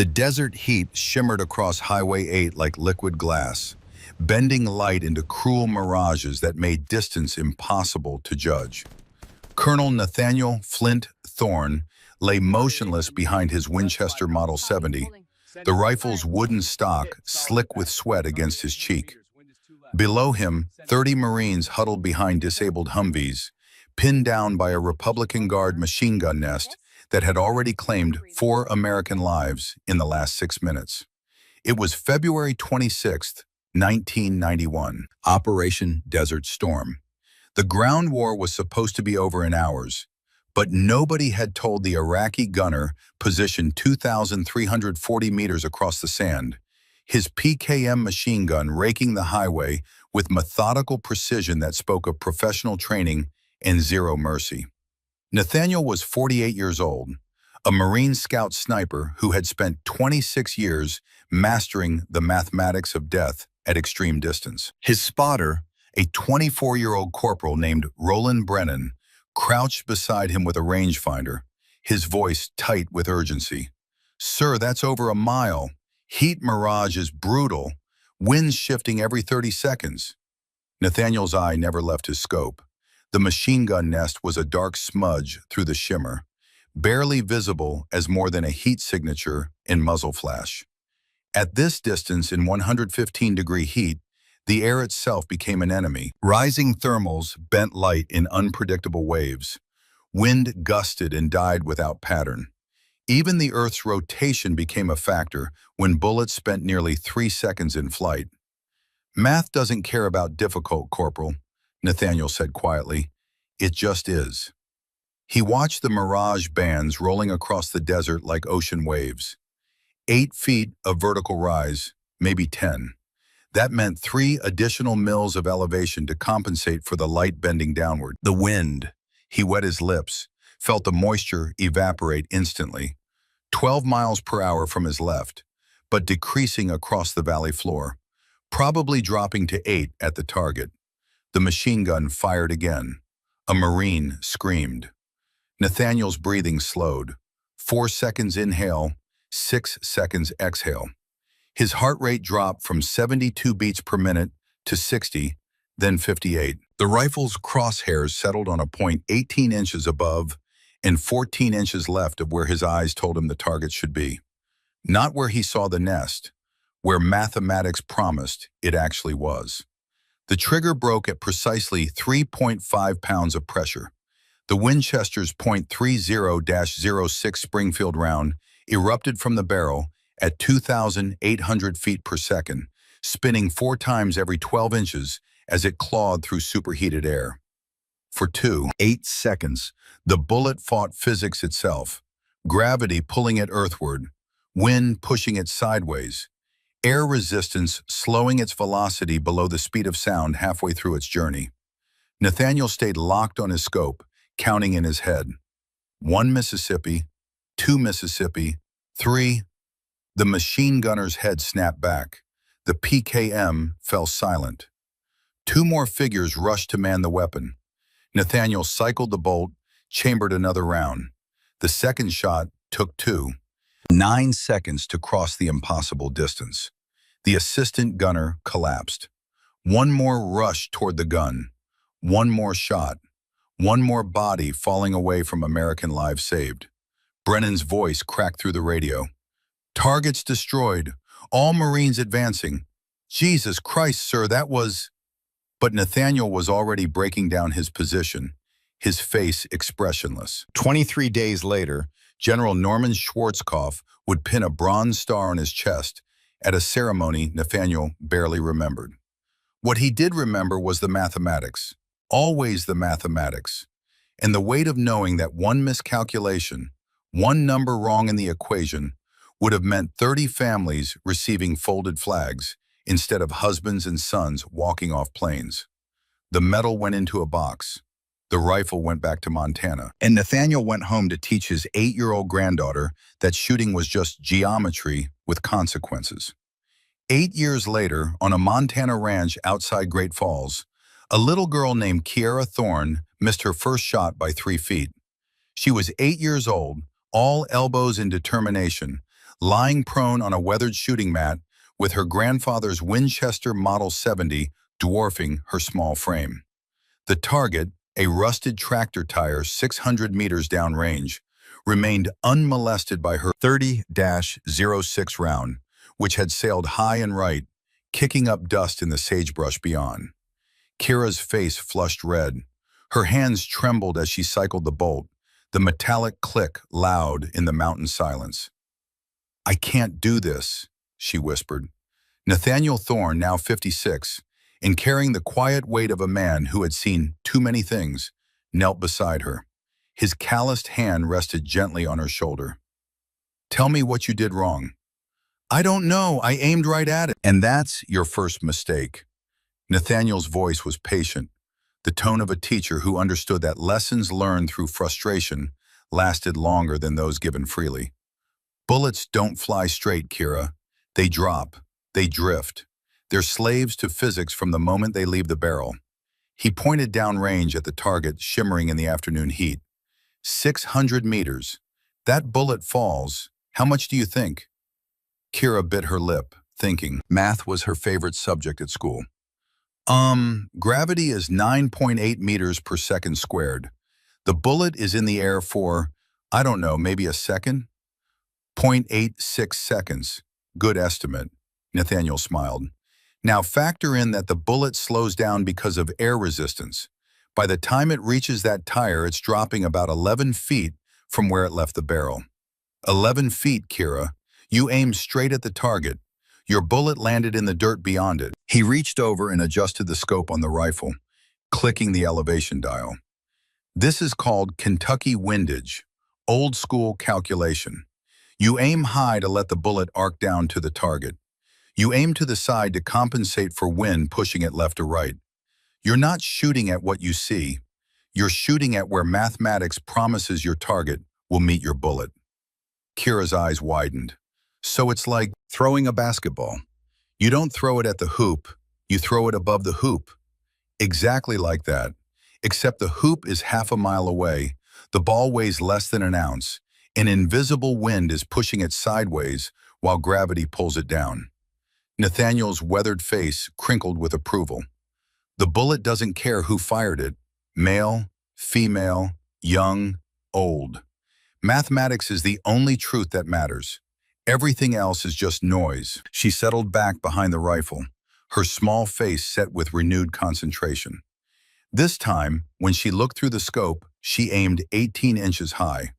The desert heat shimmered across Highway 8 like liquid glass, bending light into cruel mirages that made distance impossible to judge. Colonel Nathaniel Flint Thorne lay motionless behind his Winchester Model 70, the rifle's wooden stock slick with sweat against his cheek. Below him, 30 Marines huddled behind disabled Humvees, pinned down by a Republican Guard machine gun nest that had already claimed 4 American lives in the last 6 minutes. It was February 26, 1991, Operation Desert Storm. The ground war was supposed to be over in hours, but nobody had told the Iraqi gunner positioned 2,340 meters across the sand, his PKM machine gun raking the highway with methodical precision that spoke of professional training and zero mercy. Nathaniel was 48 years old, a Marine Scout sniper who had spent 26 years mastering the mathematics of death at extreme distance. His spotter, a 24-year-old corporal named Roland Brennan, crouched beside him with a rangefinder, his voice tight with urgency. "Sir, that's over a mile. Heat mirage is brutal. Winds shifting every 30 seconds. Nathaniel's eye never left his scope. The machine gun nest was a dark smudge through the shimmer, barely visible as more than a heat signature in muzzle flash. At this distance in 115-degree heat, the air itself became an enemy. Rising thermals bent light in unpredictable waves. Wind gusted and died without pattern. Even the Earth's rotation became a factor when bullets spent nearly 3 seconds in flight. "Math doesn't care about difficult, Corporal," Nathaniel said quietly. "It just is." He watched the mirage bands rolling across the desert like ocean waves. 8 feet of vertical rise, maybe 10. That meant 3 additional mils of elevation to compensate for the light bending downward. The wind. He wet his lips, felt the moisture evaporate instantly. 12 miles per hour from his left, but decreasing across the valley floor, probably dropping to 8 at the target. The machine gun fired again. A Marine screamed. Nathaniel's breathing slowed. 4 seconds inhale, 6 seconds exhale. His heart rate dropped from 72 beats per minute to 60, then 58. The rifle's crosshairs settled on a point 18 inches above and 14 inches left of where his eyes told him the target should be. Not where he saw the nest, where mathematics promised it actually was. The trigger broke at precisely 3.5 pounds of pressure. The Winchester's .30-06 Springfield round erupted from the barrel at 2,800 feet per second, spinning 4 times every 12 inches as it clawed through superheated air. For 8 seconds, the bullet fought physics itself, gravity pulling it earthward, wind pushing it sideways, air resistance slowing its velocity below the speed of sound halfway through its journey. Nathaniel stayed locked on his scope, counting in his head. 1 Mississippi, 2 Mississippi, 3. The machine gunner's head snapped back. The PKM fell silent. 2 more figures rushed to man the weapon. Nathaniel cycled the bolt, chambered another round. The second shot took 2. 9 seconds to cross the impossible distance. The assistant gunner collapsed. 1 more rush toward the gun. 1 more shot. 1 more body falling away from American lives saved. Brennan's voice cracked through the radio. "Targets destroyed. All Marines advancing." "Jesus Christ, sir, that was..." But Nathaniel was already breaking down his position, his face expressionless. 23 days later, General Norman Schwarzkopf would pin a bronze star on his chest at a ceremony Nathaniel barely remembered. What he did remember was the mathematics, always the mathematics, and the weight of knowing that 1 miscalculation, 1 number wrong in the equation, would have meant 30 families receiving folded flags instead of husbands and sons walking off planes. The medal went into a box. The rifle went back to Montana. And Nathaniel went home to teach his 8-year-old granddaughter that shooting was just geometry with consequences. 8 years later, on a Montana ranch outside Great Falls, a little girl named Kiara Thorne missed her first shot by 3 feet. She was 8 years old, all elbows and determination, lying prone on a weathered shooting mat with her grandfather's Winchester Model 70 dwarfing her small frame. The target, a rusted tractor tire 600 meters downrange, remained unmolested by her 30-06 round, which had sailed high and right, kicking up dust in the sagebrush beyond. Kira's face flushed red. Her hands trembled as she cycled the bolt, the metallic click loud in the mountain silence. "I can't do this," she whispered. Nathaniel Thorne, now 56, and carrying the quiet weight of a man who had seen too many things, knelt beside her. His calloused hand rested gently on her shoulder. "Tell me what you did wrong." "I don't know. I aimed right at it." "And that's your first mistake." Nathaniel's voice was patient, the tone of a teacher who understood that lessons learned through frustration lasted longer than those given freely. "Bullets don't fly straight, Kira. They drop. They drift. They're slaves to physics from the moment they leave the barrel." He pointed downrange at the target shimmering in the afternoon heat. 600 meters. That bullet falls. How much do you think? Kira bit her lip, thinking. Math was her favorite subject at school. Gravity is 9.8 meters per second squared. The bullet is in the air for, I don't know, maybe a second? 0.86 seconds. Good estimate. Nathaniel smiled. Now factor in that the bullet slows down because of air resistance. By the time it reaches that tire, it's dropping about 11 feet from where it left the barrel. 11 feet, Kira. You aimed straight at the target. Your bullet landed in the dirt beyond it. He reached over and adjusted the scope on the rifle, clicking the elevation dial. This is called Kentucky windage, old school calculation. You aim high to let the bullet arc down to the target. You aim to the side to compensate for wind pushing it left or right. You're not shooting at what you see. You're shooting at where mathematics promises your target will meet your bullet. Kira's eyes widened. So it's like throwing a basketball. You don't throw it at the hoop, you throw it above the hoop. Exactly like that, except the hoop is half a mile away, the ball weighs less than an ounce, an invisible wind is pushing it sideways while gravity pulls it down. Nathaniel's weathered face crinkled with approval. The bullet doesn't care who fired it, male, female, young, old. Mathematics is the only truth that matters. Everything else is just noise. She settled back behind the rifle, her small face set with renewed concentration. This time, when she looked through the scope, she aimed 18 inches high.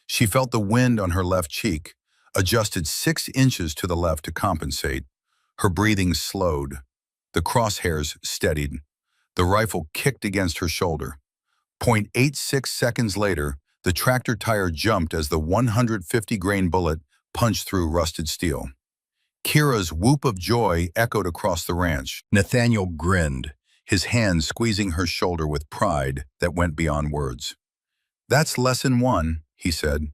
She felt the wind on her left cheek, adjusted 6 inches to the left to compensate. Her breathing slowed. The crosshairs steadied. The rifle kicked against her shoulder. 0.86 seconds later, the tractor tire jumped as the 150-grain bullet punched through rusted steel. Kira's whoop of joy echoed across the ranch. Nathaniel grinned, his hand squeezing her shoulder with pride that went beyond words. "That's lesson 1, he said.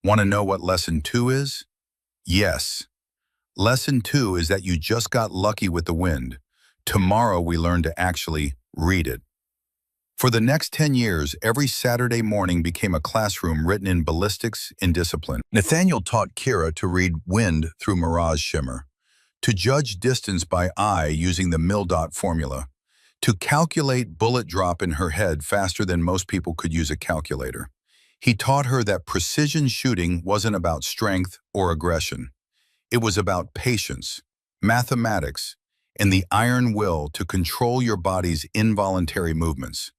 "Want to know what lesson 2 is?" "Yes. Lesson 2 is that you just got lucky with the wind. Tomorrow we learn to actually read it." For the next 10 years, every Saturday morning became a classroom written in ballistics and discipline. Nathaniel taught Kira to read wind through mirage shimmer, to judge distance by eye using the mil-dot formula, to calculate bullet drop in her head faster than most people could use a calculator. He taught her that precision shooting wasn't about strength or aggression. It was about patience, mathematics, and the iron will to control your body's involuntary movements.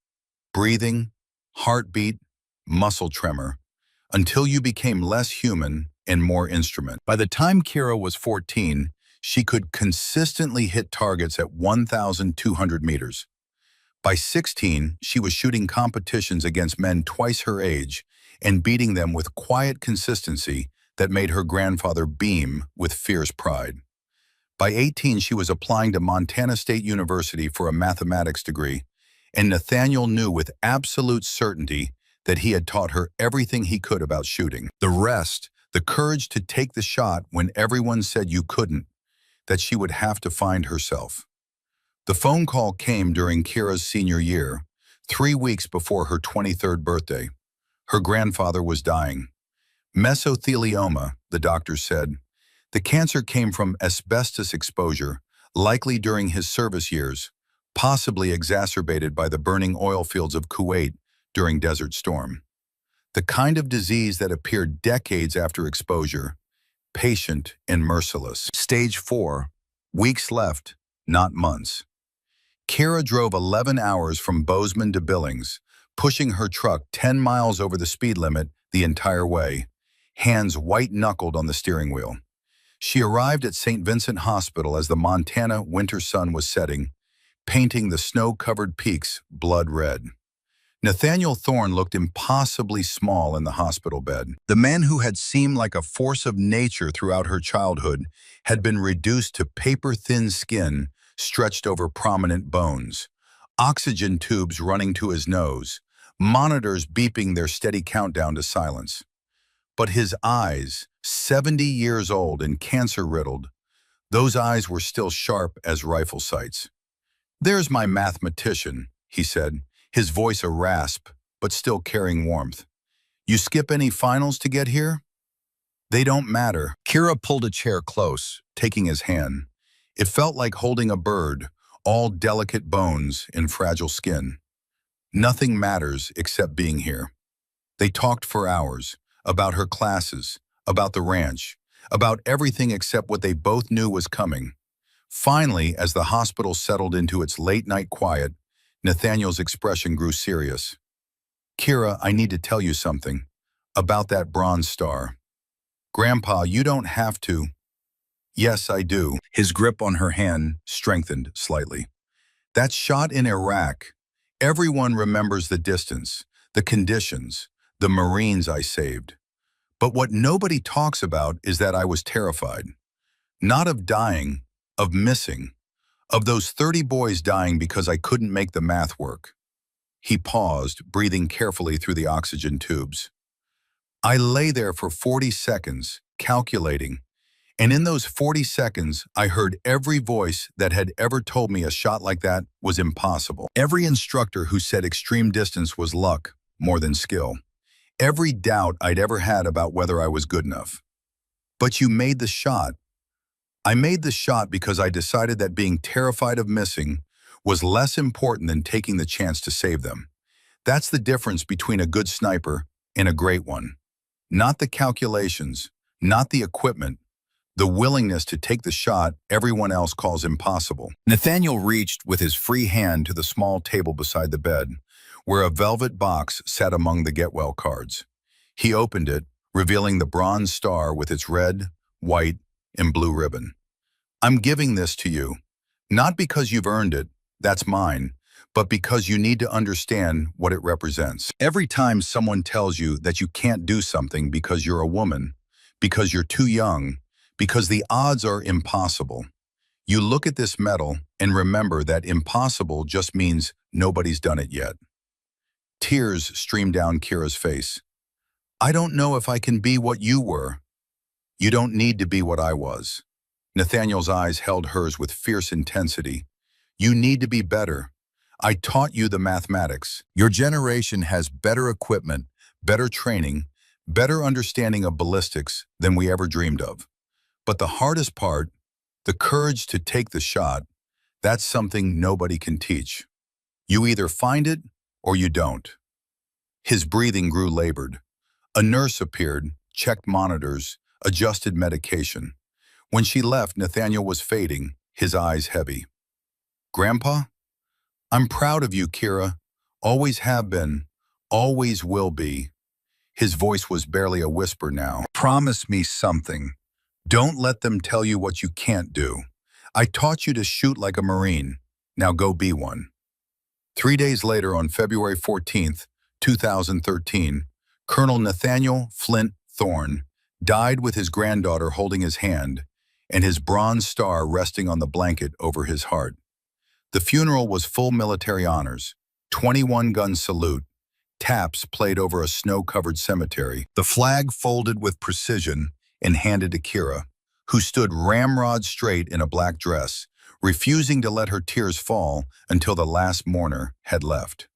Breathing, heartbeat, muscle tremor, until you became less human and more instrument. By the time Kira was 14, she could consistently hit targets at 1,200 meters. By 16, she was shooting competitions against men twice her age and beating them with quiet consistency that made her grandfather beam with fierce pride. By 18, she was applying to Montana State University for a mathematics degree, and Nathaniel knew with absolute certainty that he had taught her everything he could about shooting. The rest, the courage to take the shot when everyone said you couldn't, that she would have to find herself. The phone call came during Kira's senior year, 3 weeks before her 23rd birthday. Her grandfather was dying. Mesothelioma, the doctor said, The cancer came from asbestos exposure, likely during his service years, possibly exacerbated by the burning oil fields of Kuwait during Desert Storm. The kind of disease that appeared decades after exposure, patient and merciless. Stage 4, weeks left, not months. Kira drove 11 hours from Bozeman to Billings, pushing her truck 10 miles over the speed limit the entire way, hands white-knuckled on the steering wheel. She arrived at St. Vincent Hospital as the Montana winter sun was setting, painting the snow-covered peaks blood red. Nathaniel Thorne looked impossibly small in the hospital bed. The man who had seemed like a force of nature throughout her childhood had been reduced to paper-thin skin stretched over prominent bones, oxygen tubes running to his nose, monitors beeping their steady countdown to silence. But his eyes, 70 years old and cancer-riddled, those eyes were still sharp as rifle sights. "There's my mathematician," he said, his voice a rasp, but still carrying warmth. "You skip any finals to get here?" "They don't matter." Kira pulled a chair close, taking his hand. It felt like holding a bird, all delicate bones and fragile skin. "Nothing matters except being here." They talked for hours, about her classes, about the ranch, about everything except what they both knew was coming. Finally, as the hospital settled into its late-night quiet, Nathaniel's expression grew serious. "Kira, I need to tell you something. About that Bronze Star." "Grandpa, you don't have to." "Yes, I do." His grip on her hand strengthened slightly. "That shot in Iraq. Everyone remembers the distance, the conditions, the Marines I saved. But what nobody talks about is that I was terrified. Not of dying, of missing. Of those 30 boys dying because I couldn't make the math work." He paused, breathing carefully through the oxygen tubes. "I lay there for 40 seconds, calculating, and in those 40 seconds, I heard every voice that had ever told me a shot like that was impossible. Every instructor who said extreme distance was luck, more than skill. Every doubt I'd ever had about whether I was good enough. But you made the shot." "I made the shot because I decided that being terrified of missing was less important than taking the chance to save them. That's the difference between a good sniper and a great one. Not the calculations, not the equipment, the willingness to take the shot everyone else calls impossible." Nathaniel reached with his free hand to the small table beside the bed, where a velvet box sat among the get well cards. He opened it, revealing the Bronze Star with its red, white, and blue ribbon. "I'm giving this to you, not because you've earned it, that's mine, but because you need to understand what it represents. Every time someone tells you that you can't do something because you're a woman, because you're too young, because the odds are impossible, you look at this medal and remember that impossible just means nobody's done it yet." Tears streamed down Kira's face. "I don't know if I can be what you were." "You don't need to be what I was." Nathaniel's eyes held hers with fierce intensity. "You need to be better. I taught you the mathematics. Your generation has better equipment, better training, better understanding of ballistics than we ever dreamed of. But the hardest part, the courage to take the shot, that's something nobody can teach. You either find it or you don't." His breathing grew labored. A nurse appeared, checked monitors, adjusted medication. When she left, Nathaniel was fading, his eyes heavy. "Grandpa? I'm proud of you, Kira. Always have been, always will be." His voice was barely a whisper now. "Promise me something. Don't let them tell you what you can't do. I taught you to shoot like a Marine. Now go be one." 3 days later, on February 14th, 2013, Colonel Nathaniel Flint Thorne died with his granddaughter holding his hand and his Bronze Star resting on the blanket over his heart. The funeral was full military honors, 21-gun salute, taps played over a snow-covered cemetery, the flag folded with precision and handed to Kira, who stood ramrod straight in a black dress, refusing to let her tears fall until the last mourner had left.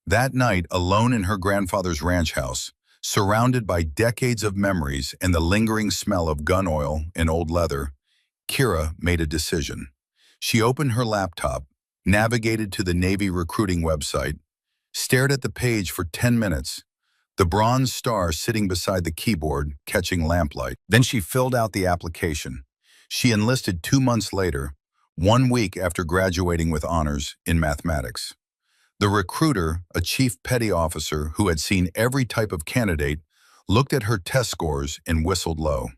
That night, alone in her grandfather's ranch house, Surrounded by decades of memories and the lingering smell of gun oil and old leather, Kira made a decision. She opened her laptop, navigated to the Navy recruiting website, stared at the page for 10 minutes, the bronze star sitting beside the keyboard catching lamplight. Then she filled out the application. She enlisted 2 months later, 1 week after graduating with honors in mathematics. The recruiter, a chief petty officer who had seen every type of candidate, looked at her test scores and whistled low.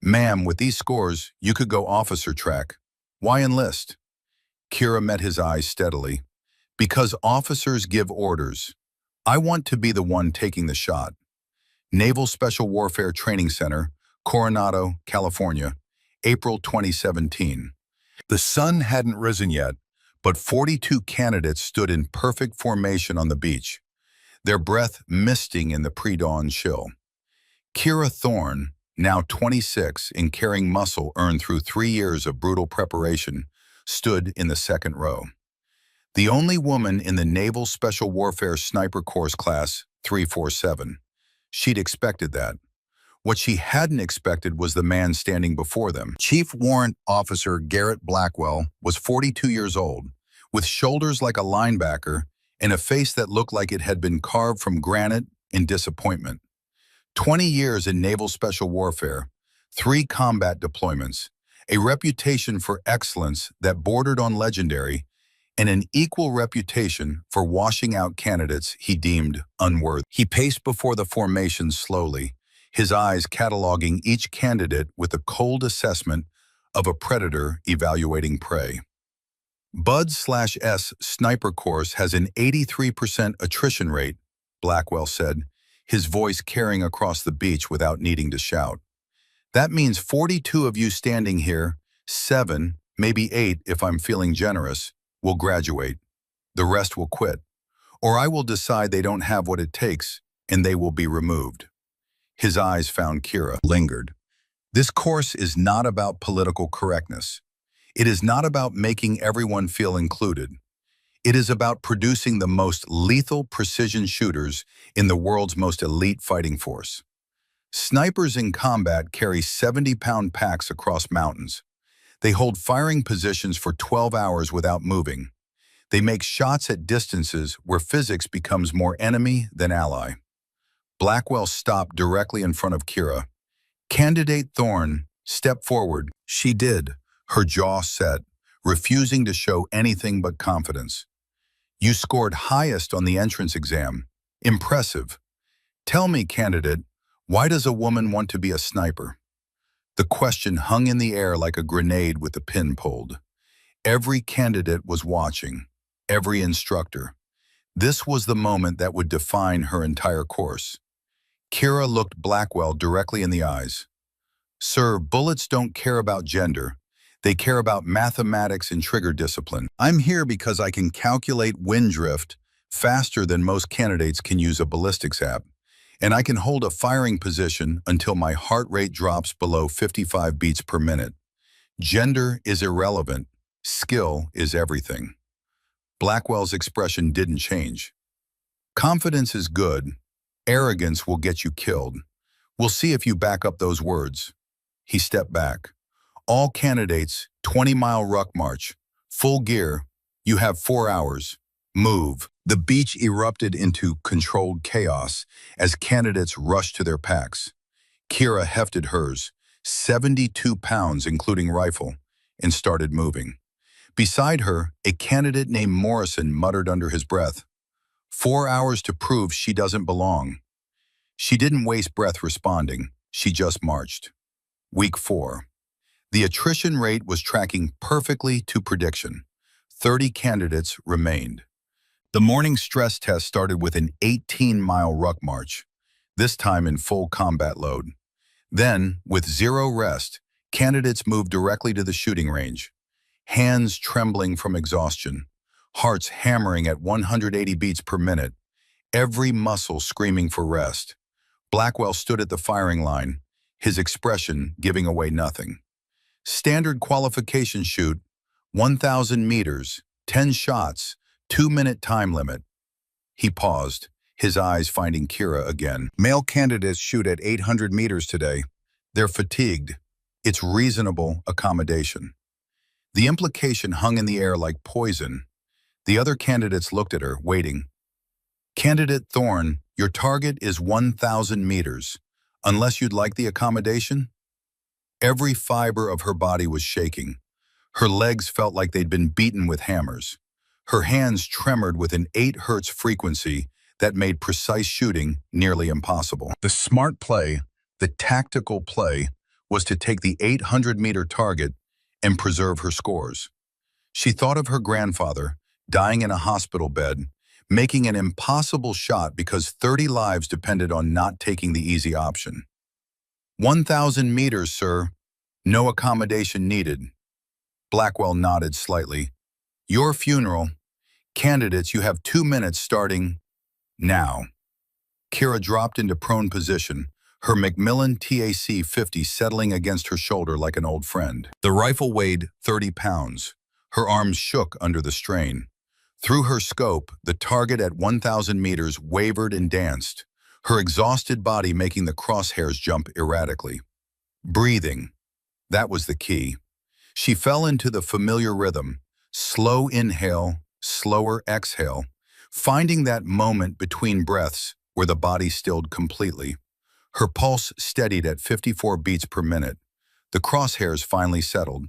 "Ma'am, with these scores, you could go officer track. Why enlist?" Kira met his eyes steadily. "Because officers give orders. I want to be the one taking the shot." Naval Special Warfare Training Center, Coronado, California, April 2017. The sun hadn't risen yet, but 42 candidates stood in perfect formation on the beach, their breath misting in the pre-dawn chill. Kira Thorne, now 26 and carrying muscle earned through 3 years of brutal preparation, stood in the second row. The only woman in the Naval Special Warfare Sniper Course Class 347. She'd expected that. What she hadn't expected was the man standing before them. Chief Warrant Officer Garrett Blackwell was 42 years old, with shoulders like a linebacker and a face that looked like it had been carved from granite in disappointment. 20 years in Naval Special Warfare, 3 combat deployments, a reputation for excellence that bordered on legendary, and an equal reputation for washing out candidates he deemed unworthy. He paced before the formation slowly, his eyes cataloging each candidate with a cold assessment of a predator evaluating prey. Bud/S Sniper Course has an 83% attrition rate, Blackwell said, his voice carrying across the beach without needing to shout. That means 42 of you standing here, 7, maybe 8 if I'm feeling generous, will graduate. The rest will quit. Or I will decide they don't have what it takes and they will be removed. His eyes found Kira, lingered. This course is not about political correctness. It is not about making everyone feel included. It is about producing the most lethal precision shooters in the world's most elite fighting force. Snipers in combat carry 70-pound packs across mountains. They hold firing positions for 12 hours without moving. They make shots at distances where physics becomes more enemy than ally. Blackwell stopped directly in front of Kira. "Candidate Thorne, step forward." She did, her jaw set, refusing to show anything but confidence. "You scored highest on the entrance exam. Impressive. Tell me, candidate, why does a woman want to be a sniper?" The question hung in the air like a grenade with the pin pulled. Every candidate was watching, every instructor. This was the moment that would define her entire course. Kira looked Blackwell directly in the eyes. "Sir, bullets don't care about gender. They care about mathematics and trigger discipline. I'm here because I can calculate wind drift faster than most candidates can use a ballistics app. And I can hold a firing position until my heart rate drops below 55 beats per minute. Gender is irrelevant. Skill is everything." Blackwell's expression didn't change. "Confidence is good. Arrogance will get you killed. We'll see if you back up those words." He stepped back. "All candidates, 20-mile ruck march. Full gear. You have 4 hours. Move." The beach erupted into controlled chaos as candidates rushed to their packs. Kira hefted hers, 72 pounds including Rifl, and started moving. Beside her, a candidate named Morrison muttered under his breath, 4 hours to prove she doesn't belong." She didn't waste breath responding. She just marched. Week 4. The attrition rate was tracking perfectly to prediction. 30 candidates remained. The morning stress test started with an 18-mile ruck march, this time in full combat load. Then, with zero rest, candidates moved directly to the shooting range, hands trembling from exhaustion, hearts hammering at 180 beats per minute, every muscle screaming for rest. Blackwell stood at the firing line, his expression giving away nothing. Standard qualification shoot, 1,000 meters, 10 shots, 2-minute time limit. He paused, his eyes finding Kira again. Male candidates shoot at 800 meters today. They're fatigued. It's reasonable accommodation. The implication hung in the air like poison. The other candidates looked at her, waiting. Candidate Thorne, your target is 1,000 meters. Unless you'd like the accommodation? Every fiber of her body was shaking. Her legs felt like they'd been beaten with hammers. Her hands tremored with an 8 hertz frequency that made precise shooting nearly impossible. The smart play, the tactical play, was to take the 800-meter target and preserve her scores. She thought of her grandfather, dying in a hospital bed, making an impossible shot because 30 lives depended on not taking the easy option. 1,000 meters, sir. No accommodation needed. Blackwell nodded slightly. Your funeral. Candidates, you have 2 minutes starting now. Kira dropped into prone position, her Macmillan TAC 50 settling against her shoulder like an old friend. The rifle weighed 30 pounds. Her arms shook under the strain. Through her scope, the target at 1,000 meters wavered and danced, her exhausted body making the crosshairs jump erratically. Breathing. That was the key. She fell into the familiar rhythm, slow inhale, slower exhale, finding that moment between breaths where the body stilled completely. Her pulse steadied at 54 beats per minute. The crosshairs finally settled.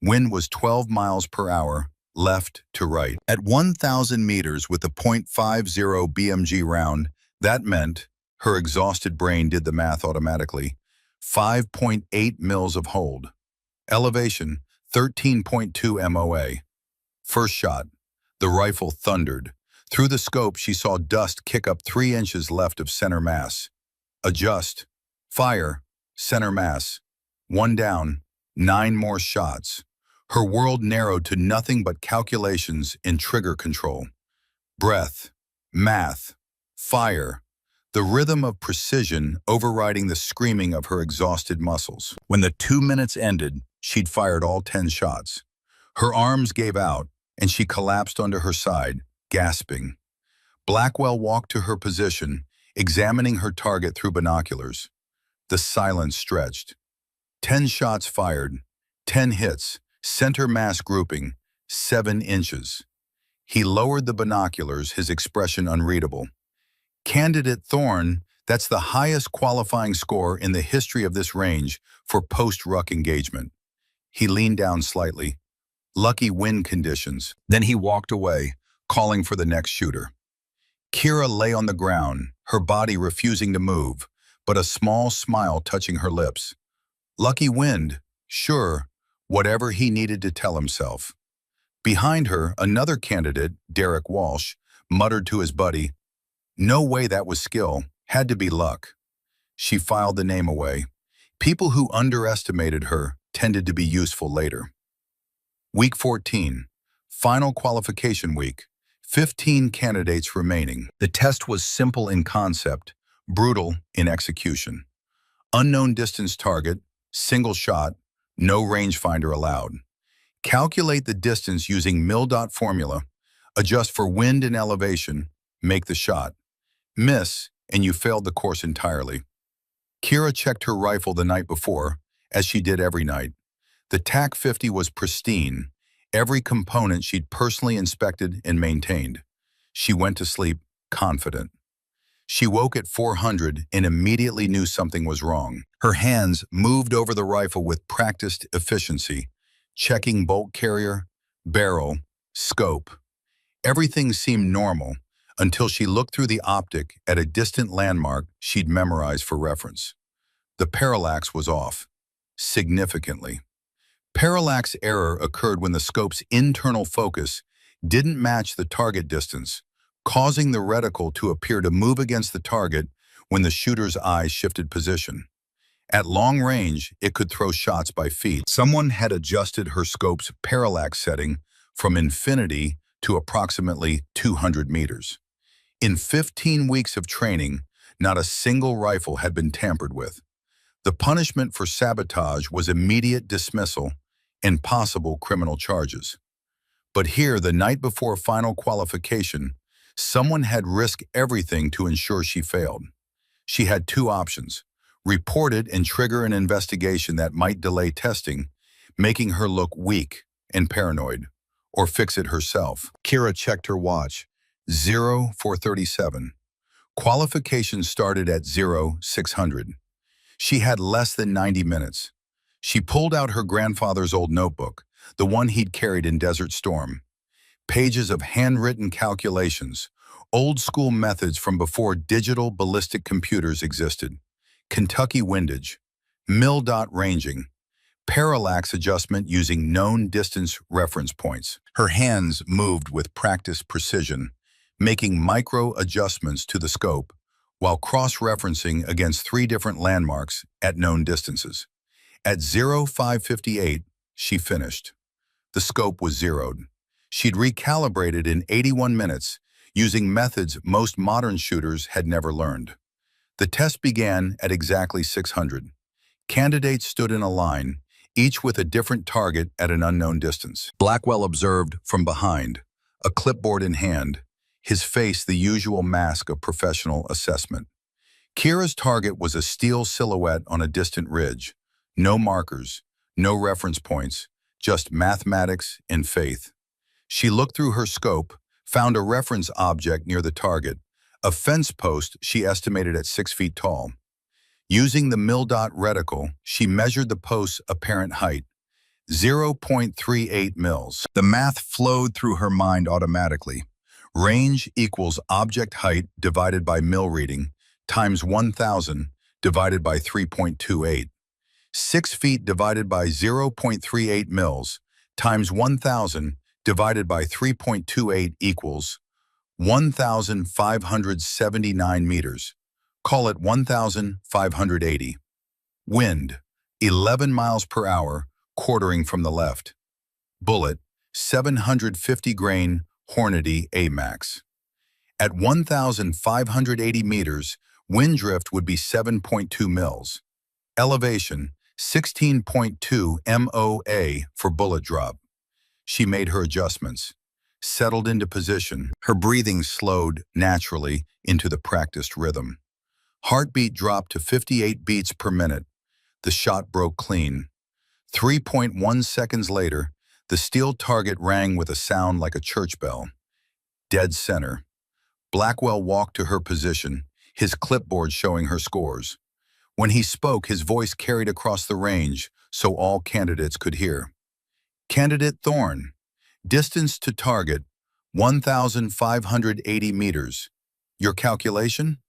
Wind was 12 miles per hour, left to right. At 1,000 meters with a .50 BMG round, that meant, her exhausted brain did the math automatically, 5.8 mils of hold. Elevation, 13.2 MOA. First shot. The rifle thundered. Through the scope, she saw dust kick up 3 inches left of center mass. Adjust. Fire. Center mass. 1 down. 9 more shots. Her world narrowed to nothing but calculations in trigger control. Breath. Math. Fire. The rhythm of precision overriding the screaming of her exhausted muscles. When the 2 minutes ended, she'd fired all 10 shots. Her arms gave out, and she collapsed onto her side, gasping. Blackwell walked to her position, examining her target through binoculars. The silence stretched. 10 shots fired, 10 hits, center mass grouping, 7 inches. He lowered the binoculars, his expression unreadable. Candidate Thorne, that's the highest qualifying score in the history of this range for post-ruck engagement. He leaned down slightly. Lucky wind conditions. Then he walked away, calling for the next shooter. Kira lay on the ground, her body refusing to move, but a small smile touching her lips. Lucky wind, sure, whatever he needed to tell himself. Behind her, another candidate, Derek Walsh, muttered to his buddy, "No way that was skill, had to be luck." She filed the name away. People who underestimated her tended to be useful later. Week 14, final qualification week, 15 candidates remaining. The test was simple in concept, brutal in execution. Unknown distance target, single shot, no rangefinder allowed. Calculate the distance using mil-dot formula, adjust for wind and elevation, make the shot. Miss, and you failed the course entirely. Kira checked her rifle the night before, as she did every night. The TAC 50 was pristine, every component she'd personally inspected and maintained. She went to sleep confident. She woke at 400 and immediately knew something was wrong. Her hands moved over the rifle with practiced efficiency, checking bolt carrier, barrel, scope. Everything seemed normal until she looked through the optic at a distant landmark she'd memorized for reference. The parallax was off, significantly. Parallax error occurred when the scope's internal focus didn't match the target distance, causing the reticle to appear to move against the target when the shooter's eyes shifted position. At long range, it could throw shots by feet. Someone had adjusted her scope's parallax setting from infinity to approximately 200 meters. In 15 weeks of training, not a single rifle had been tampered with. The punishment for sabotage was immediate dismissal and possible criminal charges. But here, the night before final qualification, Someone had risked everything to ensure she failed. She had two options: report it and trigger an investigation that might delay testing, making her look weak and paranoid, or fix it herself. Kira checked her watch. 0437. Qualification started at 0600. She had less than 90 minutes. She pulled out her grandfather's old notebook, the one he'd carried in Desert Storm. Pages of handwritten calculations, old-school methods from before digital ballistic computers existed. Kentucky windage, mil-dot ranging, parallax adjustment using known distance reference points. Her hands moved with practiced precision, making micro-adjustments to the scope, while cross-referencing against 3 different landmarks at known distances. At 0558, she finished. The scope was zeroed. She'd recalibrated in 81 minutes, using methods most modern shooters had never learned. The test began at exactly 600. Candidates stood in a line, each with a different target at an unknown distance. Blackwell observed from behind, a clipboard in hand, his face the usual mask of professional assessment. Kira's target was a steel silhouette on a distant ridge. No markers, no reference points, just mathematics and faith. She looked through her scope, found a reference object near the target, a fence post she estimated at 6 feet tall. Using the mil-dot reticle, she measured the post's apparent height, 0.38 mils. The math flowed through her mind automatically. Range equals object height divided by mil reading times 1,000 divided by 3.28. 6 feet divided by 0.38 mils times 1,000 divided by 3.28 equals 1,579 meters. Call it 1,580. Wind, 11 miles per hour, quartering from the left. Bullet, 750 grain, Hornady AMAX. At 1,580 meters, wind drift would be 7.2 mils. Elevation, 16.2 MOA for bullet drop. She made her adjustments, settled into position. Her breathing slowed naturally into the practiced rhythm. Heartbeat dropped to 58 beats per minute. The shot broke clean. 3.1 seconds later, the steel target rang with a sound like a church bell. Dead center. Blackwell walked to her position, his clipboard showing her scores. When he spoke, his voice carried across the range so all candidates could hear. Candidate Thorne, distance to target, 1,580 meters. Your calculation?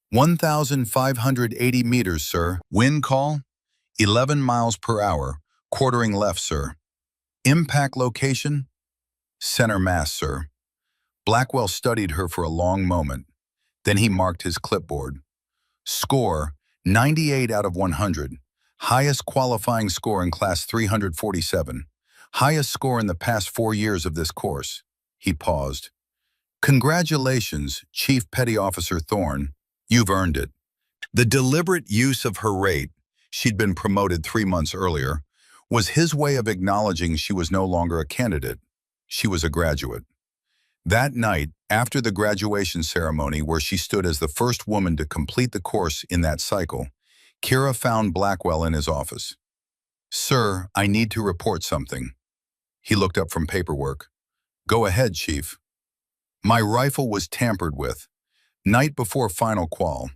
1,580 meters, sir. Wind call? 11 miles per hour, quartering left, sir. Impact location? Center mass, sir. Blackwell studied her for a long moment. Then he marked his clipboard. Score, 98 out of 100. Highest qualifying score in class 347. Highest score in the past 4 years of this course. He paused. Congratulations, Chief Petty Officer Thorne. You've earned it. The deliberate use of her rate, she'd been promoted 3 months earlier, was his way of acknowledging she was no longer a candidate. She was a graduate. That night, after the graduation ceremony where she stood as the first woman to complete the course in that cycle, Kira found Blackwell in his office. Sir, I need to report something. He looked up from paperwork. Go ahead, Chief. My rifle was tampered with. Night before final qual.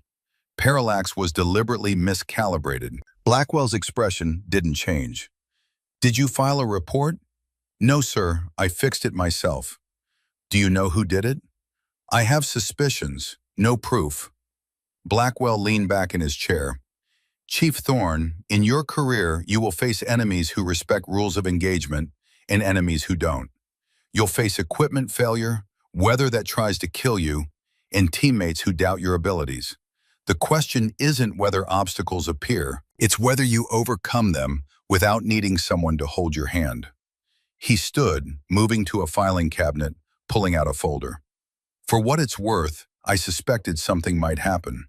Parallax was deliberately miscalibrated. Blackwell's expression didn't change. Did you file a report? No, sir. I fixed it myself. Do you know who did it? I have suspicions. No proof. Blackwell leaned back in his chair. Chief Thorne, in your career, you will face enemies who respect rules of engagement and enemies who don't. You'll face equipment failure, weather that tries to kill you, and teammates who doubt your abilities. The question isn't whether obstacles appear, it's whether you overcome them without needing someone to hold your hand. He stood, moving to a filing cabinet, pulling out a folder. For what it's worth, I suspected something might happen.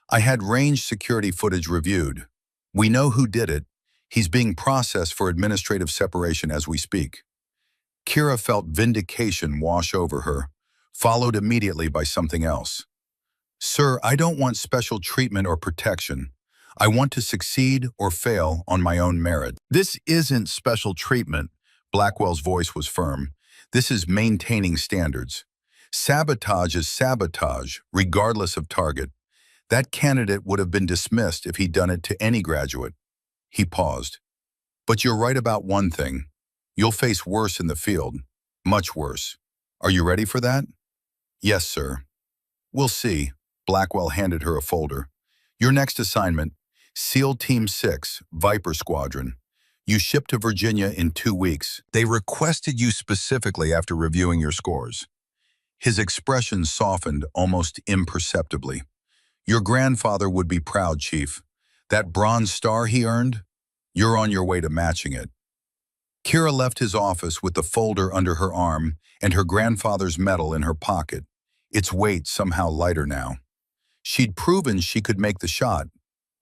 I had range security footage reviewed. We know who did it. He's being processed for administrative separation as we speak. Kira felt vindication wash over her. followed immediately by something else. Sir, I don't want special treatment or protection. I want to succeed or fail on my own merit. This isn't special treatment. Blackwell's voice was firm. This is maintaining standards. Sabotage is sabotage, regardless of target. That candidate would have been dismissed if he'd done it to any graduate. He paused. But you're right about one thing. You'll face worse in the field. Much worse. Are you ready for that? Yes, sir. We'll see. Blackwell handed her a folder. Your next assignment, SEAL Team 6, Viper Squadron. You ship to Virginia in 2 weeks. They requested you specifically after reviewing your scores. His expression softened almost imperceptibly. Your grandfather would be proud, Chief. That Bronze Star he earned, you're on your way to matching it. Kira left his office with the folder under her arm and her grandfather's medal in her pocket, its weight somehow lighter now. She'd proven she could make the shot.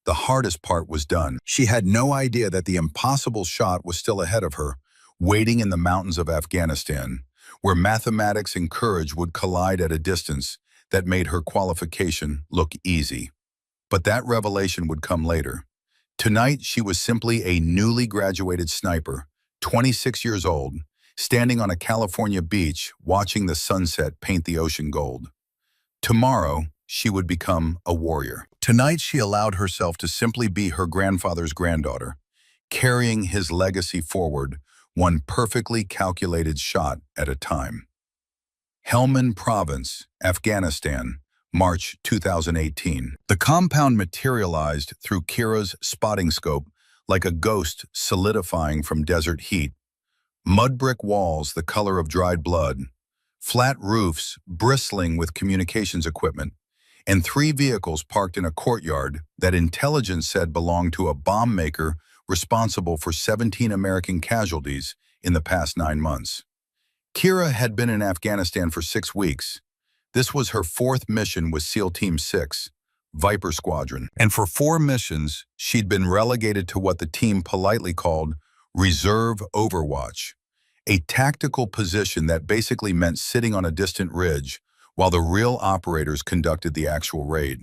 The hardest part was done. She had no idea that the impossible shot was still ahead of her, waiting in the mountains of Afghanistan, where mathematics and courage would collide at a distance that made her qualification look easy. But that revelation would come later. Tonight, she was simply a newly graduated sniper, 26 years old, standing on a California beach watching the sunset paint the ocean gold. Tomorrow, she would become a warrior. Tonight, she allowed herself to simply be her grandfather's granddaughter, carrying his legacy forward, one perfectly calculated shot at a time. Helmand Province, Afghanistan, March 2018. The compound materialized through Kira's spotting scope like a ghost solidifying from desert heat. Mud brick walls the color of dried blood, flat roofs bristling with communications equipment, and 3 vehicles parked in a courtyard that intelligence said belonged to a bomb maker responsible for 17 American casualties in the past 9 months. Kira had been in Afghanistan for 6 weeks. This was her 4th mission with SEAL Team 6, Viper Squadron. And for 4 missions, she'd been relegated to what the team politely called Reserve Overwatch, a tactical position that basically meant sitting on a distant ridge while the real operators conducted the actual raid.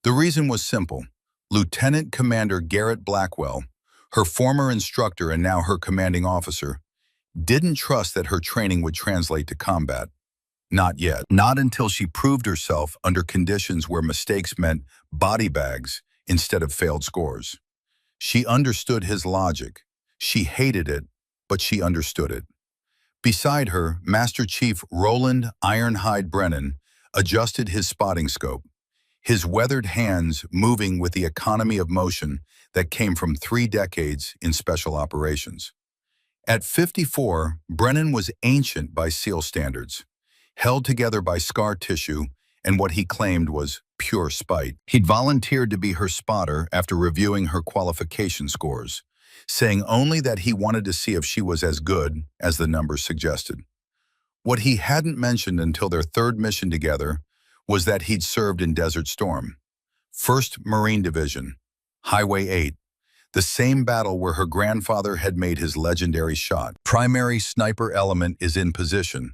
The reason was simple. Lieutenant Commander Garrett Blackwell, her former instructor and now her commanding officer, didn't trust that her training would translate to combat. Not yet. Not until she proved herself under conditions where mistakes meant body bags instead of failed scores. She understood his logic. She hated it, but she understood it. Beside her, Master Chief Roland Ironhide Brennan adjusted his spotting scope, his weathered hands moving with the economy of motion that came from 3 decades in special operations. At 54, Brennan was ancient by SEAL standards, held together by scar tissue and what he claimed was pure spite. He'd volunteered to be her spotter after reviewing her qualification scores, saying only that he wanted to see if she was as good as the numbers suggested. What he hadn't mentioned until their 3rd mission together was that he'd served in Desert Storm, 1st Marine Division, Highway 8, the same battle where her grandfather had made his legendary shot. Primary sniper element is in position.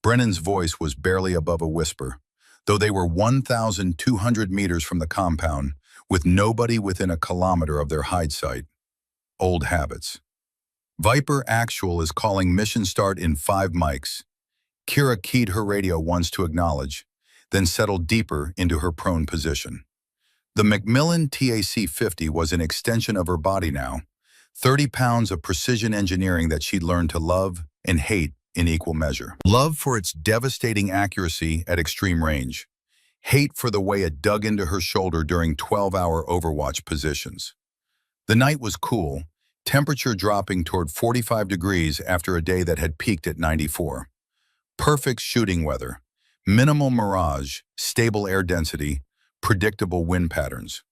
Brennan's voice was barely above a whisper, though they were 1,200 meters from the compound, with nobody within a kilometer of their hide site. Old habits. Viper Actual is calling mission start in 5 mics. Kira keyed her radio once to acknowledge, then settled deeper into her prone position. The Macmillan TAC-50 was an extension of her body now, 30 pounds of precision engineering that she'd learned to love and hate in equal measure. Love for its devastating accuracy at extreme range. Hate for the way it dug into her shoulder during 12-hour overwatch positions. The night was cool, temperature dropping toward 45 degrees after a day that had peaked at 94. Perfect shooting weather, minimal mirage, stable air density, predictable wind patterns.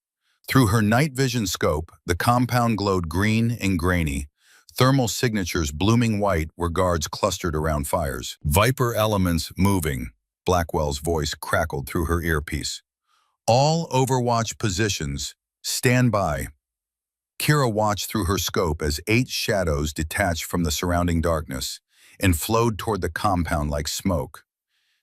Through her night vision scope, the compound glowed green and grainy, thermal signatures blooming white where guards clustered around fires. Viper elements moving, Blackwell's voice crackled through her earpiece. All Overwatch positions, stand by. Kira watched through her scope as 8 shadows detached from the surrounding darkness and flowed toward the compound like smoke.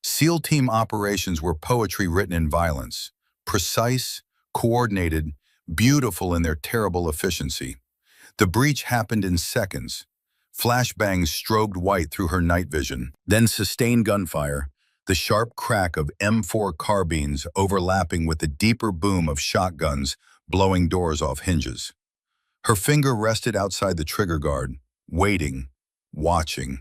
SEAL team operations were poetry written in violence, precise, coordinated, beautiful in their terrible efficiency. The breach happened in seconds. Flashbangs strobed white through her night vision, then sustained gunfire, the sharp crack of M4 carbines overlapping with the deeper boom of shotguns blowing doors off hinges. Her finger rested outside the trigger guard, waiting, watching,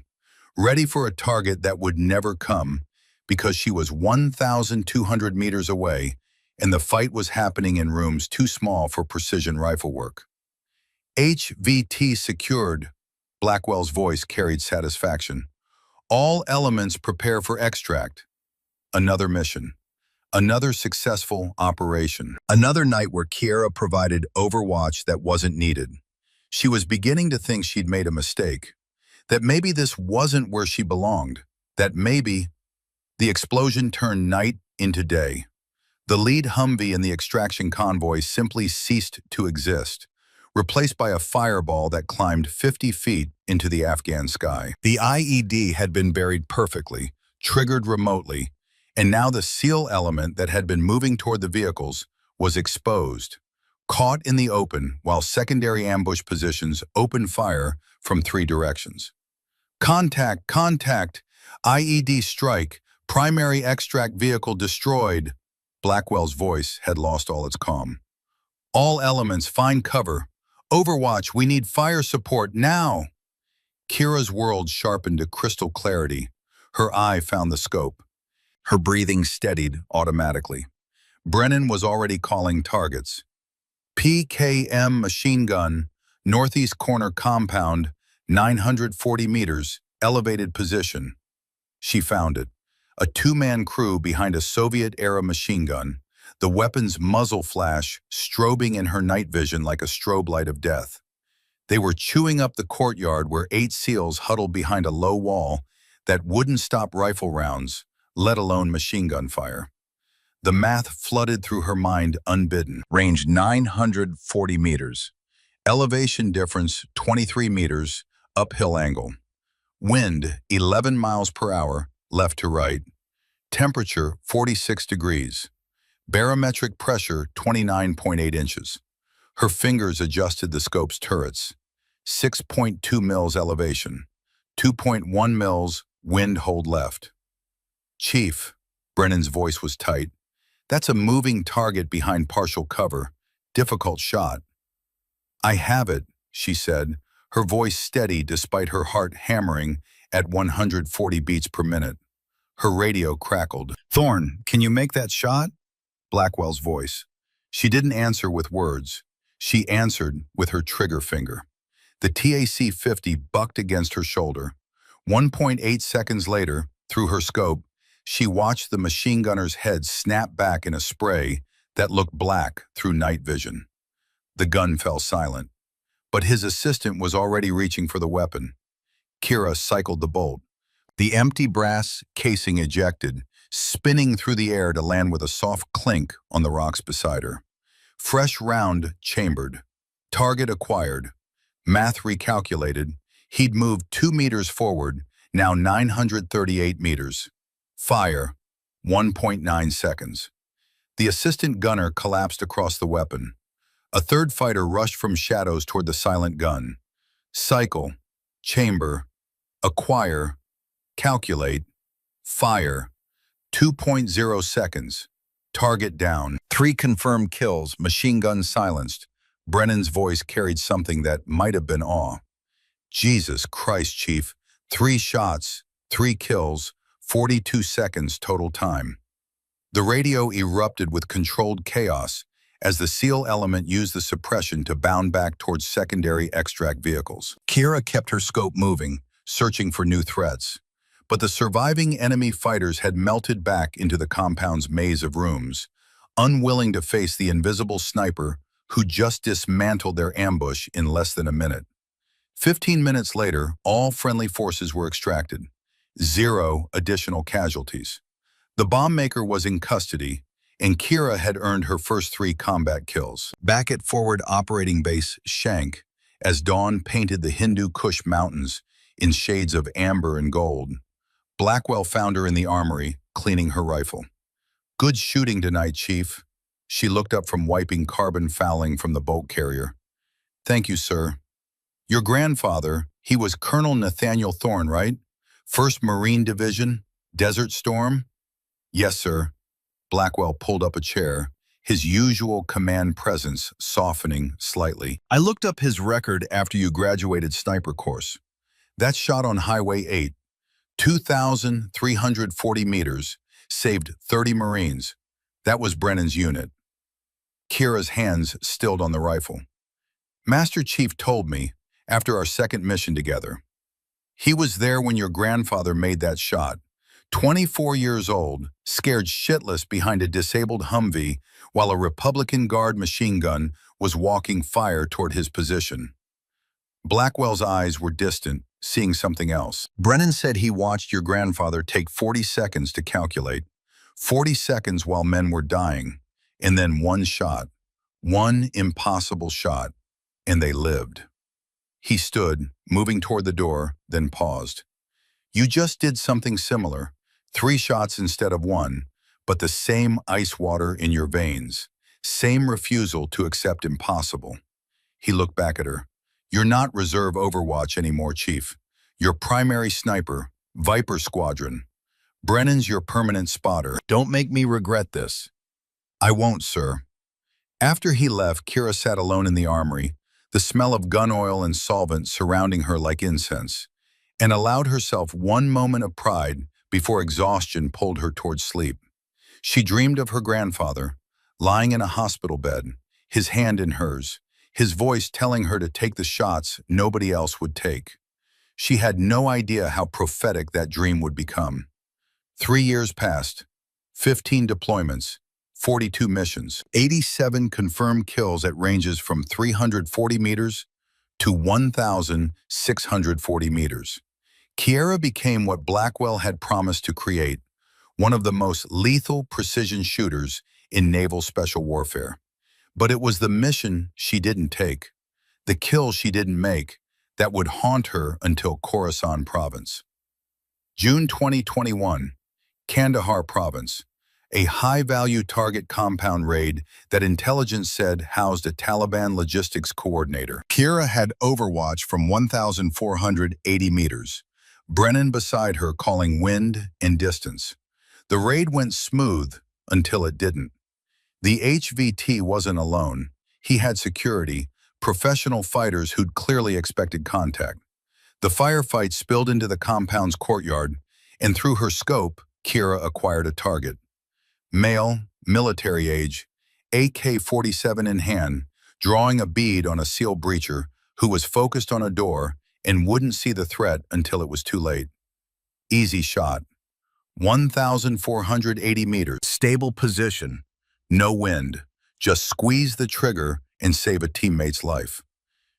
ready for a target that would never come because she was 1,200 meters away and the fight was happening in rooms too small for precision rifle work. HVT secured, Blackwell's voice carried satisfaction. All elements prepare for extract. Another mission. Another successful operation. Another night where Kiera provided overwatch that wasn't needed. She was beginning to think she'd made a mistake. That maybe this wasn't where she belonged. That maybe the explosion turned night into day. The lead Humvee in the extraction convoy simply ceased to exist, replaced by a fireball that climbed 50 feet into the Afghan sky. The IED had been buried perfectly, triggered remotely, and now the SEAL element that had been moving toward the vehicles was exposed, caught in the open while secondary ambush positions opened fire from 3 directions. Contact, contact, IED strike, primary extract vehicle destroyed. Blackwell's voice had lost all its calm. All elements, find cover. Overwatch, we need fire support now. Kira's world sharpened to crystal clarity. Her eye found the scope. Her breathing steadied automatically. Brennan was already calling targets. PKM machine gun, northeast corner compound, 940 meters, elevated position. She found it. A 2-man crew behind a Soviet-era machine gun, the weapon's muzzle flash strobing in her night vision like a strobe light of death. They were chewing up the courtyard where 8 SEALs huddled behind a low wall that wouldn't stop rifle rounds, let alone machine gun fire. The math flooded through her mind unbidden. Range 940 meters. Elevation difference 23 meters, uphill angle. Wind 11 miles per hour, left to right. Temperature 46 degrees. Barometric pressure 29.8 inches. Her fingers adjusted the scope's turrets. 6.2 mils elevation. 2.1 mils wind hold left. Chief, Brennan's voice was tight. That's a moving target behind partial cover. Difficult shot. I have it, she said, her voice steady despite her heart hammering at 140 beats per minute. Her radio crackled. Thorne, can you make that shot? Blackwell's voice. She didn't answer with words. She answered with her trigger finger. The TAC-50 bucked against her shoulder. 1.8 seconds later, through her scope, she watched the machine gunner's head snap back in a spray that looked black through night vision. The gun fell silent, but his assistant was already reaching for the weapon. Kira cycled the bolt. The empty brass casing ejected, spinning through the air to land with a soft clink on the rocks beside her. Fresh round chambered. Target acquired. Math recalculated. He'd moved 2 meters forward, now 938 meters. Fire, 1.9 seconds. The assistant gunner collapsed across the weapon. A third fighter rushed from shadows toward the silent gun. Cycle, chamber, acquire, calculate, fire, 2.0 seconds. Target down. 3 confirmed kills, machine gun silenced. Brennan's voice carried something that might have been awe. Jesus Christ, Chief. 3 shots, 3 kills, 42 seconds total time. The radio erupted with controlled chaos as the SEAL element used the suppression to bound back towards secondary extract vehicles. Kira kept her scope moving, searching for new threats. But the surviving enemy fighters had melted back into the compound's maze of rooms, unwilling to face the invisible sniper who just dismantled their ambush in less than a minute. 15 minutes later, all friendly forces were extracted. 0 additional casualties. The bomb maker was in custody, and Kira had earned her first 3 combat kills. Back at Forward Operating Base Shank, as dawn painted the Hindu Kush Mountains in shades of amber and gold, Blackwell found her in the armory, cleaning her rifle. Good shooting tonight, Chief. She looked up from wiping carbon fouling from the bolt carrier. Thank you, sir. Your grandfather, he was Colonel Nathaniel Thorne, right? 1st Marine Division, Desert Storm? Yes, sir. Blackwell pulled up a chair, his usual command presence softening slightly. I looked up his record after you graduated sniper course. That shot on Highway 8, 2,340 meters, saved 30 Marines. That was Brennan's unit. Kira's hands stilled on the rifle. Master Chief told me, after our second mission together, he was there when your grandfather made that shot. 24 years old, scared shitless behind a disabled Humvee while a Republican Guard machine gun was walking fire toward his position. Blackwell's eyes were distant, seeing something else. Brennan said he watched your grandfather take 40 seconds to calculate. 40 seconds while men were dying, and then one shot. One impossible shot, and they lived. He stood, moving toward the door, then paused. You just did something similar. 3 shots instead of 1, but the same ice water in your veins. Same refusal to accept impossible. He looked back at her. You're not Reserve Overwatch anymore, Chief. You're primary sniper, Viper Squadron. Brennan's your permanent spotter. Don't make me regret this. I won't, sir. After he left, Kira sat alone in the armory, the smell of gun oil and solvent surrounding her like incense, and allowed herself one moment of pride before exhaustion pulled her towards sleep. She dreamed of her grandfather, lying in a hospital bed, his hand in hers, his voice telling her to take the shots nobody else would take. She had no idea how prophetic that dream would become. 3 years passed, 15 deployments, 42 missions, 87 confirmed kills at ranges from 340 meters to 1,640 meters. Kiera became what Blackwell had promised to create, one of the most lethal precision shooters in naval special warfare. But it was the mission she didn't take, the kill she didn't make, that would haunt her until Khorasan Province. June 2021, Kandahar Province, a high-value target compound raid that intelligence said housed a Taliban logistics coordinator. Kira had overwatch from 1,480 meters. Brennan beside her calling wind and distance. The raid went smooth until it didn't. The HVT wasn't alone. He had security, professional fighters who'd clearly expected contact. The firefight spilled into the compound's courtyard, and through her scope, Kira acquired a target. Male, military age, AK-47 in hand, drawing a bead on a SEAL breacher who was focused on a door and wouldn't see the threat until it was too late. Easy shot. 1,480 meters. Stable position. No wind. Just squeeze the trigger and save a teammate's life.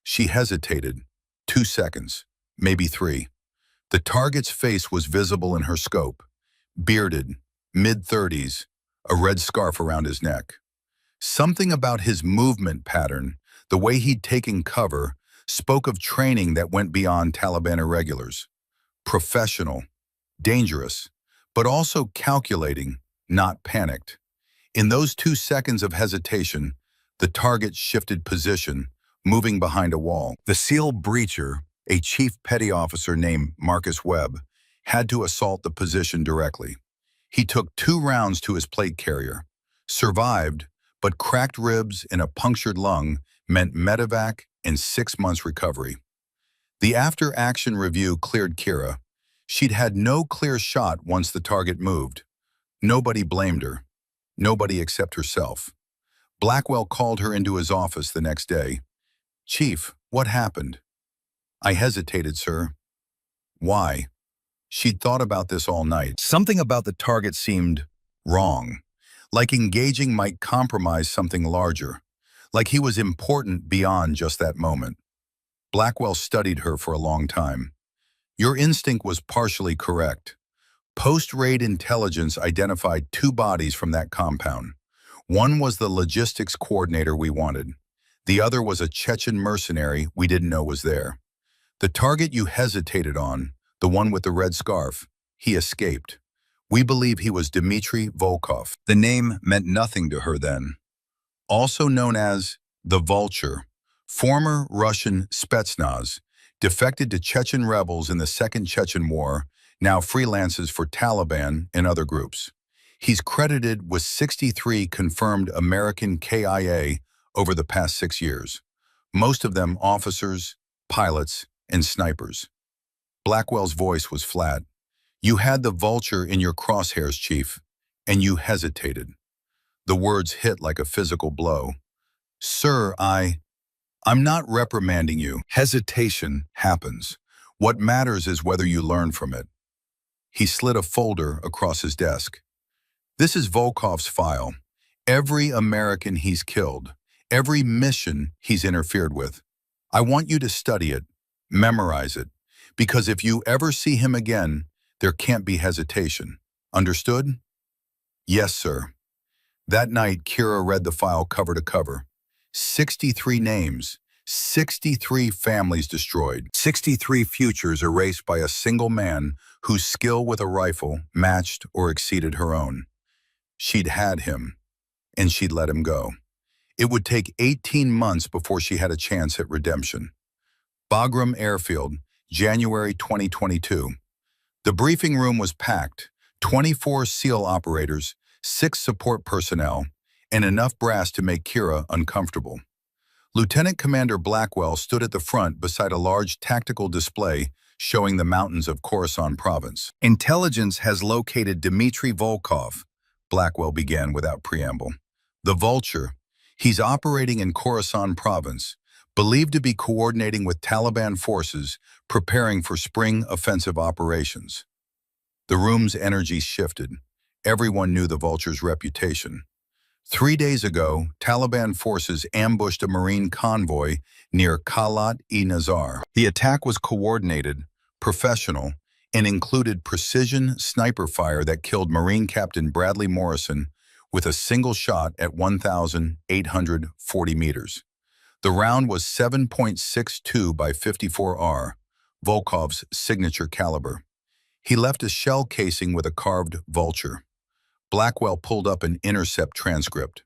She hesitated. 2 seconds. Maybe 3. The target's face was visible in her scope. Bearded, mid-30s, a red scarf around his neck. Something about his movement pattern, the way he'd taken cover, spoke of training that went beyond Taliban irregulars. Professional, dangerous, but also calculating, not panicked. In those 2 seconds of hesitation, the target shifted position, moving behind a wall. The SEAL breacher, a chief petty officer named Marcus Webb, had to assault the position directly. He took 2 rounds to his plate carrier, survived, but cracked ribs and a punctured lung meant medevac and 6 months recovery. The after-action review cleared Kira. She'd had no clear shot once the target moved. Nobody blamed her. Nobody except herself. Blackwell called her into his office the next day. Chief, what happened? I hesitated, sir. Why? She'd thought about this all night. Something about the target seemed wrong. Like engaging might compromise something larger. Like he was important beyond just that moment. Blackwell studied her for a long time. Your instinct was partially correct. Post-raid intelligence identified 2 bodies from that compound. One was the logistics coordinator we wanted. The other was a Chechen mercenary we didn't know was there. The target you hesitated on, the one with the red scarf, he escaped. We believe he was Dmitry Volkov. The name meant nothing to her then. Also known as the Vulture, former Russian Spetsnaz, defected to Chechen rebels in the Second Chechen War, now freelances for Taliban and other groups. He's credited with 63 confirmed American KIA over the past 6 years, most of them officers, pilots, and snipers. Blackwell's voice was flat. You had the Vulture in your crosshairs, Chief, and you hesitated. The words hit like a physical blow. Sir, I'm not reprimanding you. Hesitation happens. What matters is whether you learn from it. He slid a folder across his desk. This is Volkov's file. Every American he's killed, every mission he's interfered with. I want you to study it, memorize it, because if you ever see him again, there can't be hesitation. Understood? Yes, sir. That night, Kira read the file cover to cover. 63 names, 63 families destroyed, 63 futures erased by a single man whose skill with a rifle matched or exceeded her own. She'd had him, and she'd let him go. It would take 18 months before she had a chance at redemption. Bagram Airfield, January 2022. The briefing room was packed, 24 SEAL operators, 6 support personnel, and enough brass to make Kira uncomfortable. Lieutenant Commander Blackwell stood at the front beside a large tactical display showing the mountains of Khorasan province. Intelligence has located Dmitry Volkov, Blackwell began without preamble. The Vulture. He's operating in Khorasan province, believed to be coordinating with Taliban forces preparing for spring offensive operations. The room's energy shifted. Everyone knew the Vulture's reputation. 3 days ago, Taliban forces ambushed a Marine convoy near Kalat-e-Nazar. The attack was coordinated, professional, and included precision sniper fire that killed Marine Captain Bradley Morrison with a single shot at 1,840 meters. The round was 7.62 by 54R, Volkov's signature caliber. He left a shell casing with a carved vulture. Blackwell pulled up an intercept transcript.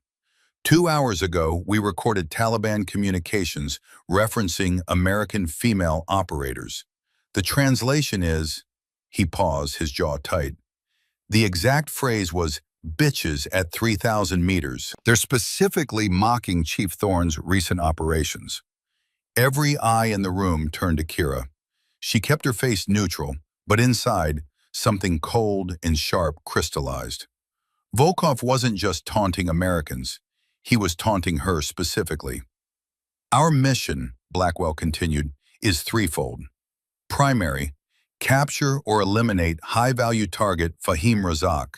2 hours ago, we recorded Taliban communications referencing American female operators. The translation is, he paused, his jaw tight. The exact phrase was, bitches at 3,000 meters. They're specifically mocking Chief Thorne's recent operations. Every eye in the room turned to Kira. She kept her face neutral, but inside, something cold and sharp crystallized. Volkov wasn't just taunting Americans. He was taunting her specifically. Our mission, Blackwell continued, is threefold. Primary, capture or eliminate high-value target Fahim Razak,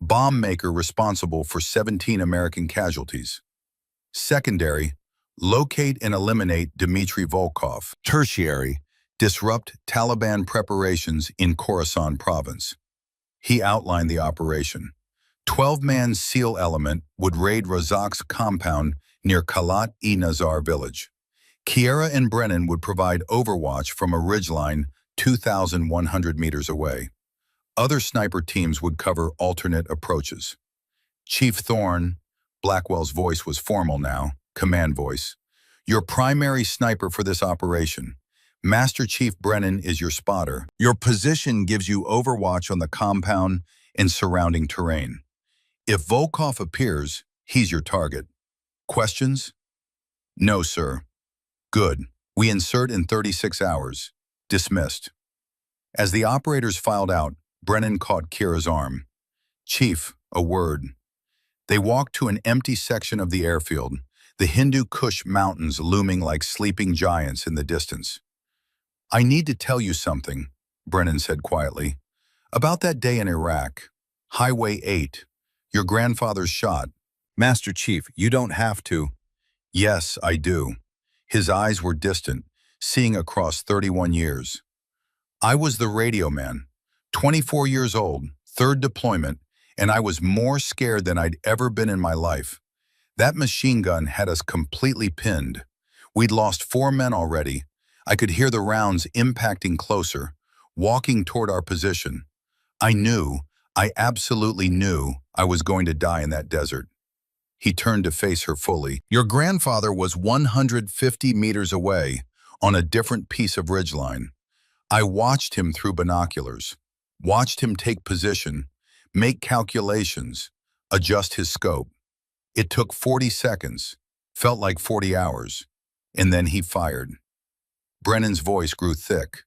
bomb maker responsible for 17 American casualties. Secondary, locate and eliminate Dmitry Volkov. Tertiary, disrupt Taliban preparations in Khorasan province. He outlined the operation. 12-man SEAL element would raid Razak's compound near Kalat-e-Nazar village. Kiera and Brennan would provide overwatch from a ridgeline 2,100 meters away. Other sniper teams would cover alternate approaches. Chief Thorne, Blackwell's voice was formal now, command voice. Your primary sniper for this operation. Master Chief Brennan is your spotter. Your position gives you overwatch on the compound and surrounding terrain. If Volkov appears, he's your target. Questions? No, sir. Good. We insert in 36 hours. Dismissed. As the operators filed out, Brennan caught Kira's arm. Chief, a word. They walked to an empty section of the airfield, the Hindu Kush mountains looming like sleeping giants in the distance. I need to tell you something, Brennan said quietly. About that day in Iraq, Highway 8, your grandfather's shot. Master Chief, you don't have to. Yes, I do. His eyes were distant, seeing across 31 years. I was the radio man, 24 years old, third deployment, and I was more scared than I'd ever been in my life. That machine gun had us completely pinned. We'd lost 4 men already. I could hear the rounds impacting closer, walking toward our position. I knew I absolutely knew I was going to die in that desert. He turned to face her fully. Your grandfather was 150 meters away on a different piece of ridgeline. I watched him through binoculars, watched him take position, make calculations, adjust his scope. It took 40 seconds, felt like 40 hours, and then he fired. Brennan's voice grew thick.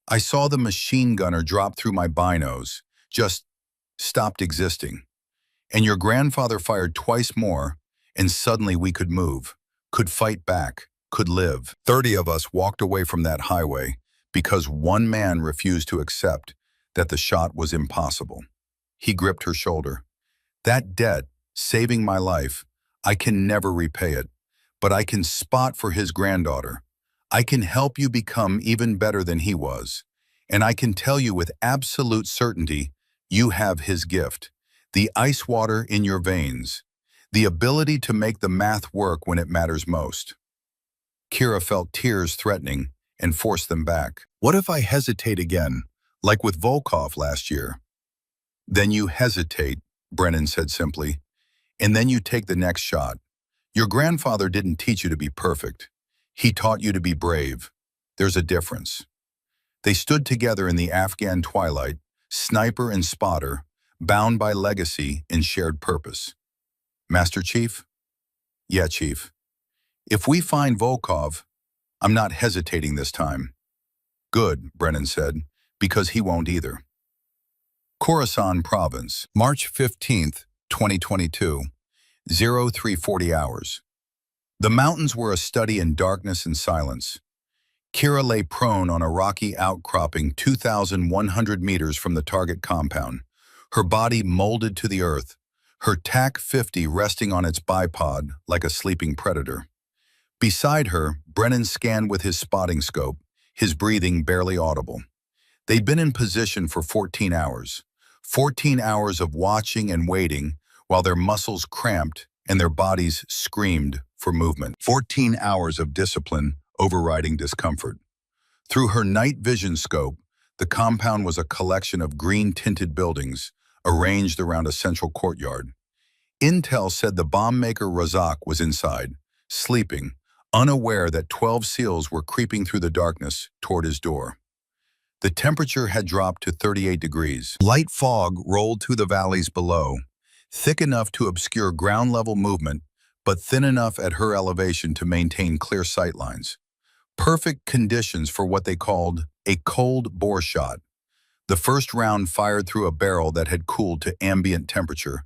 I saw the machine gunner drop through my binos, just stopped existing. And your grandfather fired twice more, and suddenly we could move, could fight back, could live. 30 of us walked away from that highway because one man refused to accept that the shot was impossible. He gripped her shoulder. That debt, saving my life, I can never repay it, but I can spot for his granddaughter. I can help you become even better than he was. And I can tell you with absolute certainty, you have his gift. The ice water in your veins. The ability to make the math work when it matters most. Kira felt tears threatening and forced them back. What if I hesitate again, like with Volkov last year? Then you hesitate, Brennan said simply, and then you take the next shot. Your grandfather didn't teach you to be perfect. He taught you to be brave. There's a difference. They stood together in the Afghan twilight, sniper and spotter, bound by legacy and shared purpose. Master Chief? Yeah, Chief. If we find Volkov, I'm not hesitating this time. Good, Brennan said, because he won't either. Khorasan Province, March 15th, 2022, 0340 hours. The mountains were a study in darkness and silence. Kira lay prone on a rocky outcropping 2,100 meters from the target compound, her body molded to the earth, her TAC-50 resting on its bipod like a sleeping predator. Beside her, Brennan scanned with his spotting scope, his breathing barely audible. They'd been in position for 14 hours. 14 hours of watching and waiting while their muscles cramped and their bodies screamed for movement. 14 hours of discipline overriding discomfort. Through her night vision scope, the compound was a collection of green-tinted buildings arranged around a central courtyard. Intel said the bomb maker Razak was inside, sleeping, unaware that 12 SEALs were creeping through the darkness toward his door. The temperature had dropped to 38 degrees. Light fog rolled through the valleys below, thick enough to obscure ground-level movement, but thin enough at her elevation to maintain clear sightlines. Perfect conditions for what they called a cold bore shot. The first round fired through a barrel that had cooled to ambient temperature,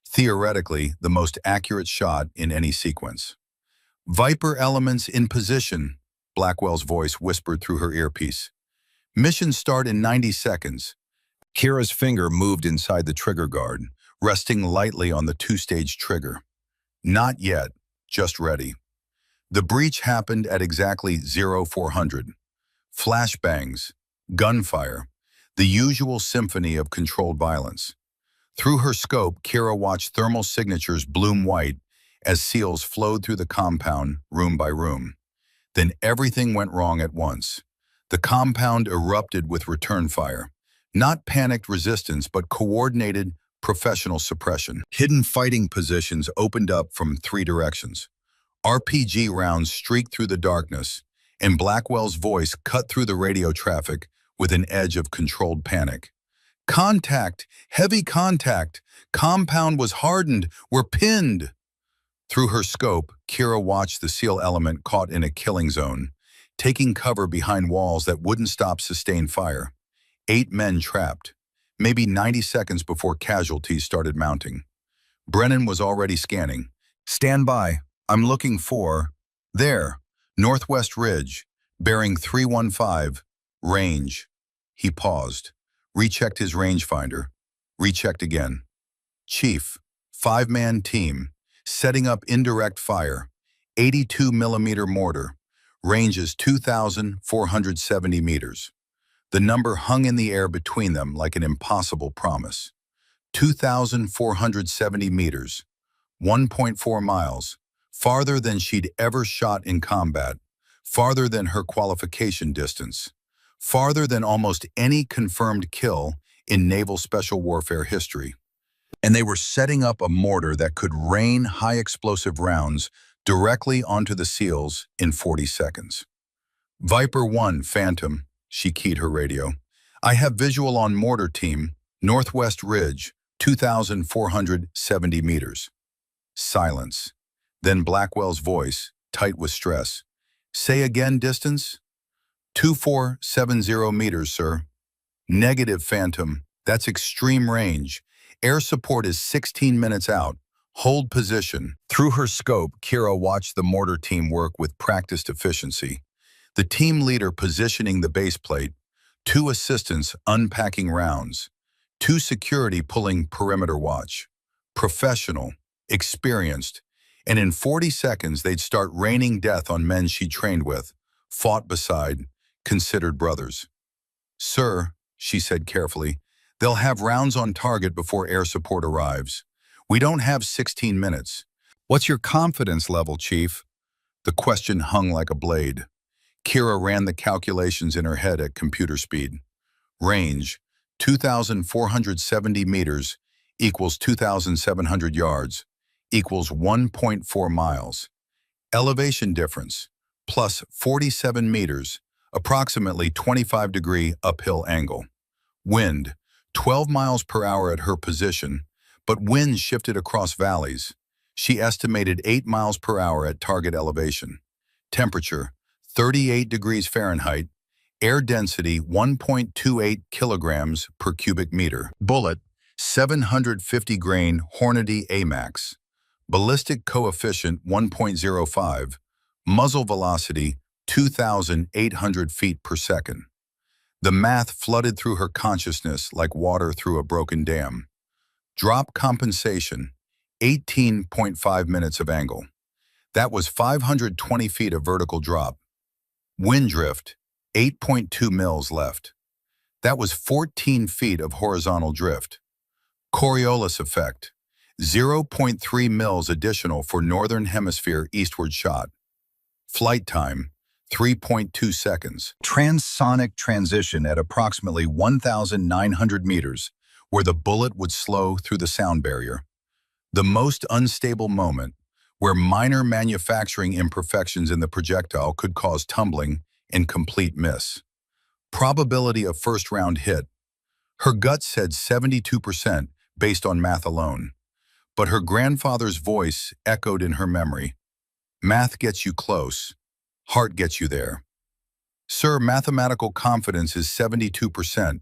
theoretically the most accurate shot in any sequence. Viper elements in position, Blackwell's voice whispered through her earpiece. Mission start in 90 seconds. Kira's finger moved inside the trigger guard, resting lightly on the two-stage trigger. Not yet, just ready. The breach happened at exactly 0400. Flashbangs, gunfire, the usual symphony of controlled violence. Through her scope, Kira watched thermal signatures bloom white as SEALs flowed through the compound, room by room. Then everything went wrong at once. The compound erupted with return fire. Not panicked resistance, but coordinated, professional suppression. Hidden fighting positions opened up from 3 directions. RPG rounds streaked through the darkness, and Blackwell's voice cut through the radio traffic with an edge of controlled panic. Contact! Heavy contact! Compound was hardened! We're pinned! Through her scope, Kira watched the SEAL element caught in a killing zone, taking cover behind walls that wouldn't stop sustained fire. 8 men trapped, maybe 90 seconds before casualties started mounting. Brennan was already scanning. Stand by. I'm looking for... There, Northwest Ridge, bearing 315, range. He paused, rechecked his rangefinder, rechecked again. Chief, 5-man team, setting up indirect fire, 82 millimeter mortar, ranges 2,470 meters. The number hung in the air between them like an impossible promise. 2,470 meters, 1.4 miles, farther than she'd ever shot in combat, farther than her qualification distance, farther than almost any confirmed kill in naval special warfare history. And they were setting up a mortar that could rain high-explosive rounds directly onto the SEALs in 40 seconds. Viper 1, Phantom, she keyed her radio. I have visual on mortar team, Northwest Ridge, 2,470 meters. Silence. Then Blackwell's voice, tight with stress. Say again distance? 2,470 meters, sir. Negative, Phantom. That's extreme range. Air support is 16 minutes out. Hold position. Through her scope, Kira watched the mortar team work with practiced efficiency. The team leader positioning the base plate, 2 assistants unpacking rounds, 2 security pulling perimeter watch. Professional, experienced, and in 40 seconds they'd start raining death on men she trained with, fought beside, considered brothers. Sir, she said carefully, they'll have rounds on target before air support arrives. We don't have 16 minutes. What's your confidence level, Chief? The question hung like a blade. Kira ran the calculations in her head at computer speed. Range, 2,470 meters equals 2,700 yards, equals 1.4 miles. Elevation difference, plus 47 meters, approximately 25-degree uphill angle. Wind, 12 miles per hour at her position, but winds shifted across valleys. She estimated 8 miles per hour at target elevation. Temperature, 38 degrees Fahrenheit. Air density, 1.28 kilograms per cubic meter. Bullet, 750 grain Hornady AMAX. Ballistic coefficient, 1.05. Muzzle velocity, 2,800 feet per second. The math flooded through her consciousness like water through a broken dam. Drop compensation, 18.5 minutes of angle. That was 520 feet of vertical drop. Wind drift, 8.2 mils left. That was 14 feet of horizontal drift. Coriolis effect, 0.3 mils additional for Northern Hemisphere eastward shot. Flight time, 3.2 seconds. Transonic transition at approximately 1,900 meters, where the bullet would slow through the sound barrier. The most unstable moment, where minor manufacturing imperfections in the projectile could cause tumbling and complete miss. Probability of first round hit. Her gut said 72% based on math alone, but her grandfather's voice echoed in her memory. Math gets you close, heart gets you there. Sir, mathematical confidence is 72%,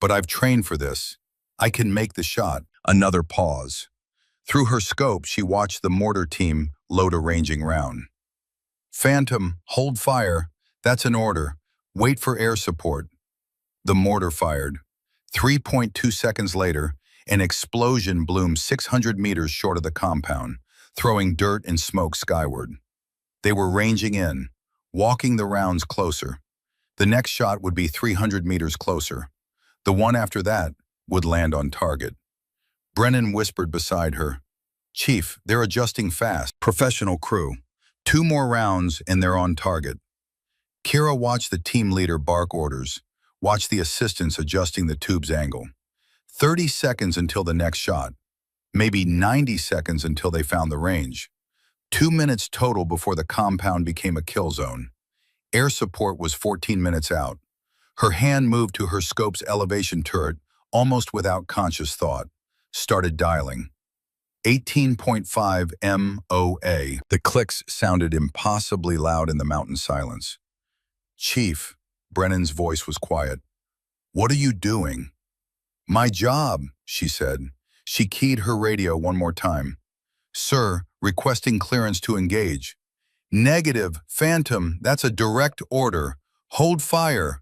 but I've trained for this. I can make the shot. Another pause. Through her scope, she watched the mortar team load a ranging round. Phantom, hold fire. That's an order. Wait for air support. The mortar fired. 3.2 seconds later, an explosion bloomed 600 meters short of the compound, throwing dirt and smoke skyward. They were ranging in, walking the rounds closer. The next shot would be 300 meters closer. The one after that would land on target. Brennan whispered beside her, Chief, they're adjusting fast. Professional crew. 2 more rounds and they're on target. Kira watched the team leader bark orders, watched the assistants adjusting the tube's angle. 30 seconds until the next shot. Maybe 90 seconds until they found the range. 2 minutes total before the compound became a kill zone. Air support was 14 minutes out. Her hand moved to her scope's elevation turret, almost without conscious thought. Started dialing. 18.5 MOA. The clicks sounded impossibly loud in the mountain silence. Chief, Brennan's voice was quiet. What are you doing? My job, she said. She keyed her radio one more time. Sir, requesting clearance to engage. Negative, Phantom, that's a direct order. Hold fire.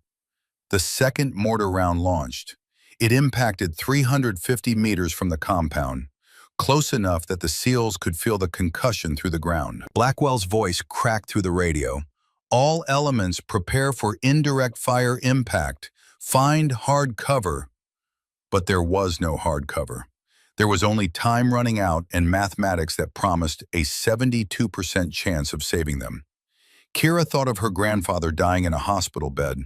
The second mortar round launched. It impacted 350 meters from the compound, close enough that the SEALs could feel the concussion through the ground. Blackwell's voice cracked through the radio. All elements prepare for indirect fire impact. Find hard cover. But there was no hard cover. There was only time running out and mathematics that promised a 72% chance of saving them. Kira thought of her grandfather dying in a hospital bed.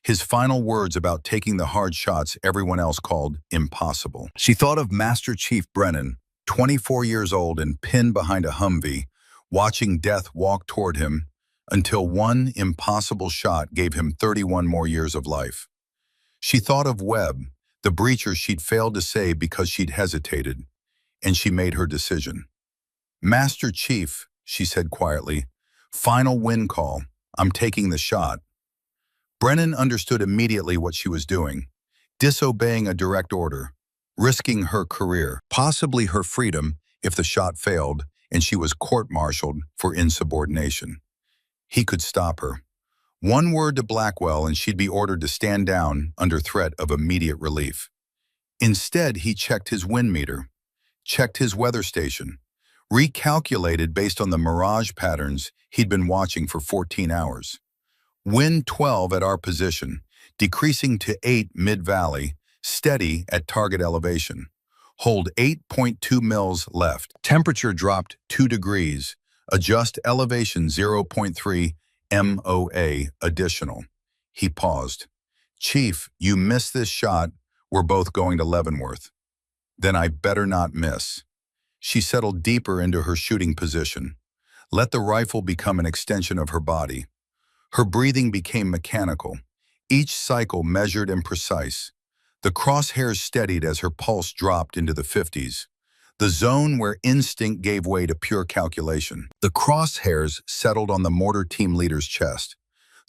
His final words about taking the hard shots everyone else called impossible. She thought of Master Chief Brennan, 24 years old and pinned behind a Humvee, watching death walk toward him until one impossible shot gave him 31 more years of life. She thought of Webb, the breacher she'd failed to save because she'd hesitated, and she made her decision. Master Chief, she said quietly, final win call. I'm taking the shot. Brennan understood immediately what she was doing, disobeying a direct order, risking her career, possibly her freedom if the shot failed and she was court-martialed for insubordination. He could stop her. One word to Blackwell and she'd be ordered to stand down under threat of immediate relief. Instead, he checked his wind meter, checked his weather station, recalculated based on the mirage patterns he'd been watching for 14 hours. Wind 12 at our position, decreasing to 8 mid-valley, steady at target elevation. Hold 8.2 mils left. Temperature dropped 2 degrees. Adjust elevation 0.3 MOA additional. He paused. Chief, you missed this shot. We're both going to Leavenworth. Then I better not miss. She settled deeper into her shooting position. Let the rifle become an extension of her body. Her breathing became mechanical, each cycle measured and precise. The crosshairs steadied as her pulse dropped into the 50s, the zone where instinct gave way to pure calculation. The crosshairs settled on the mortar team leader's chest.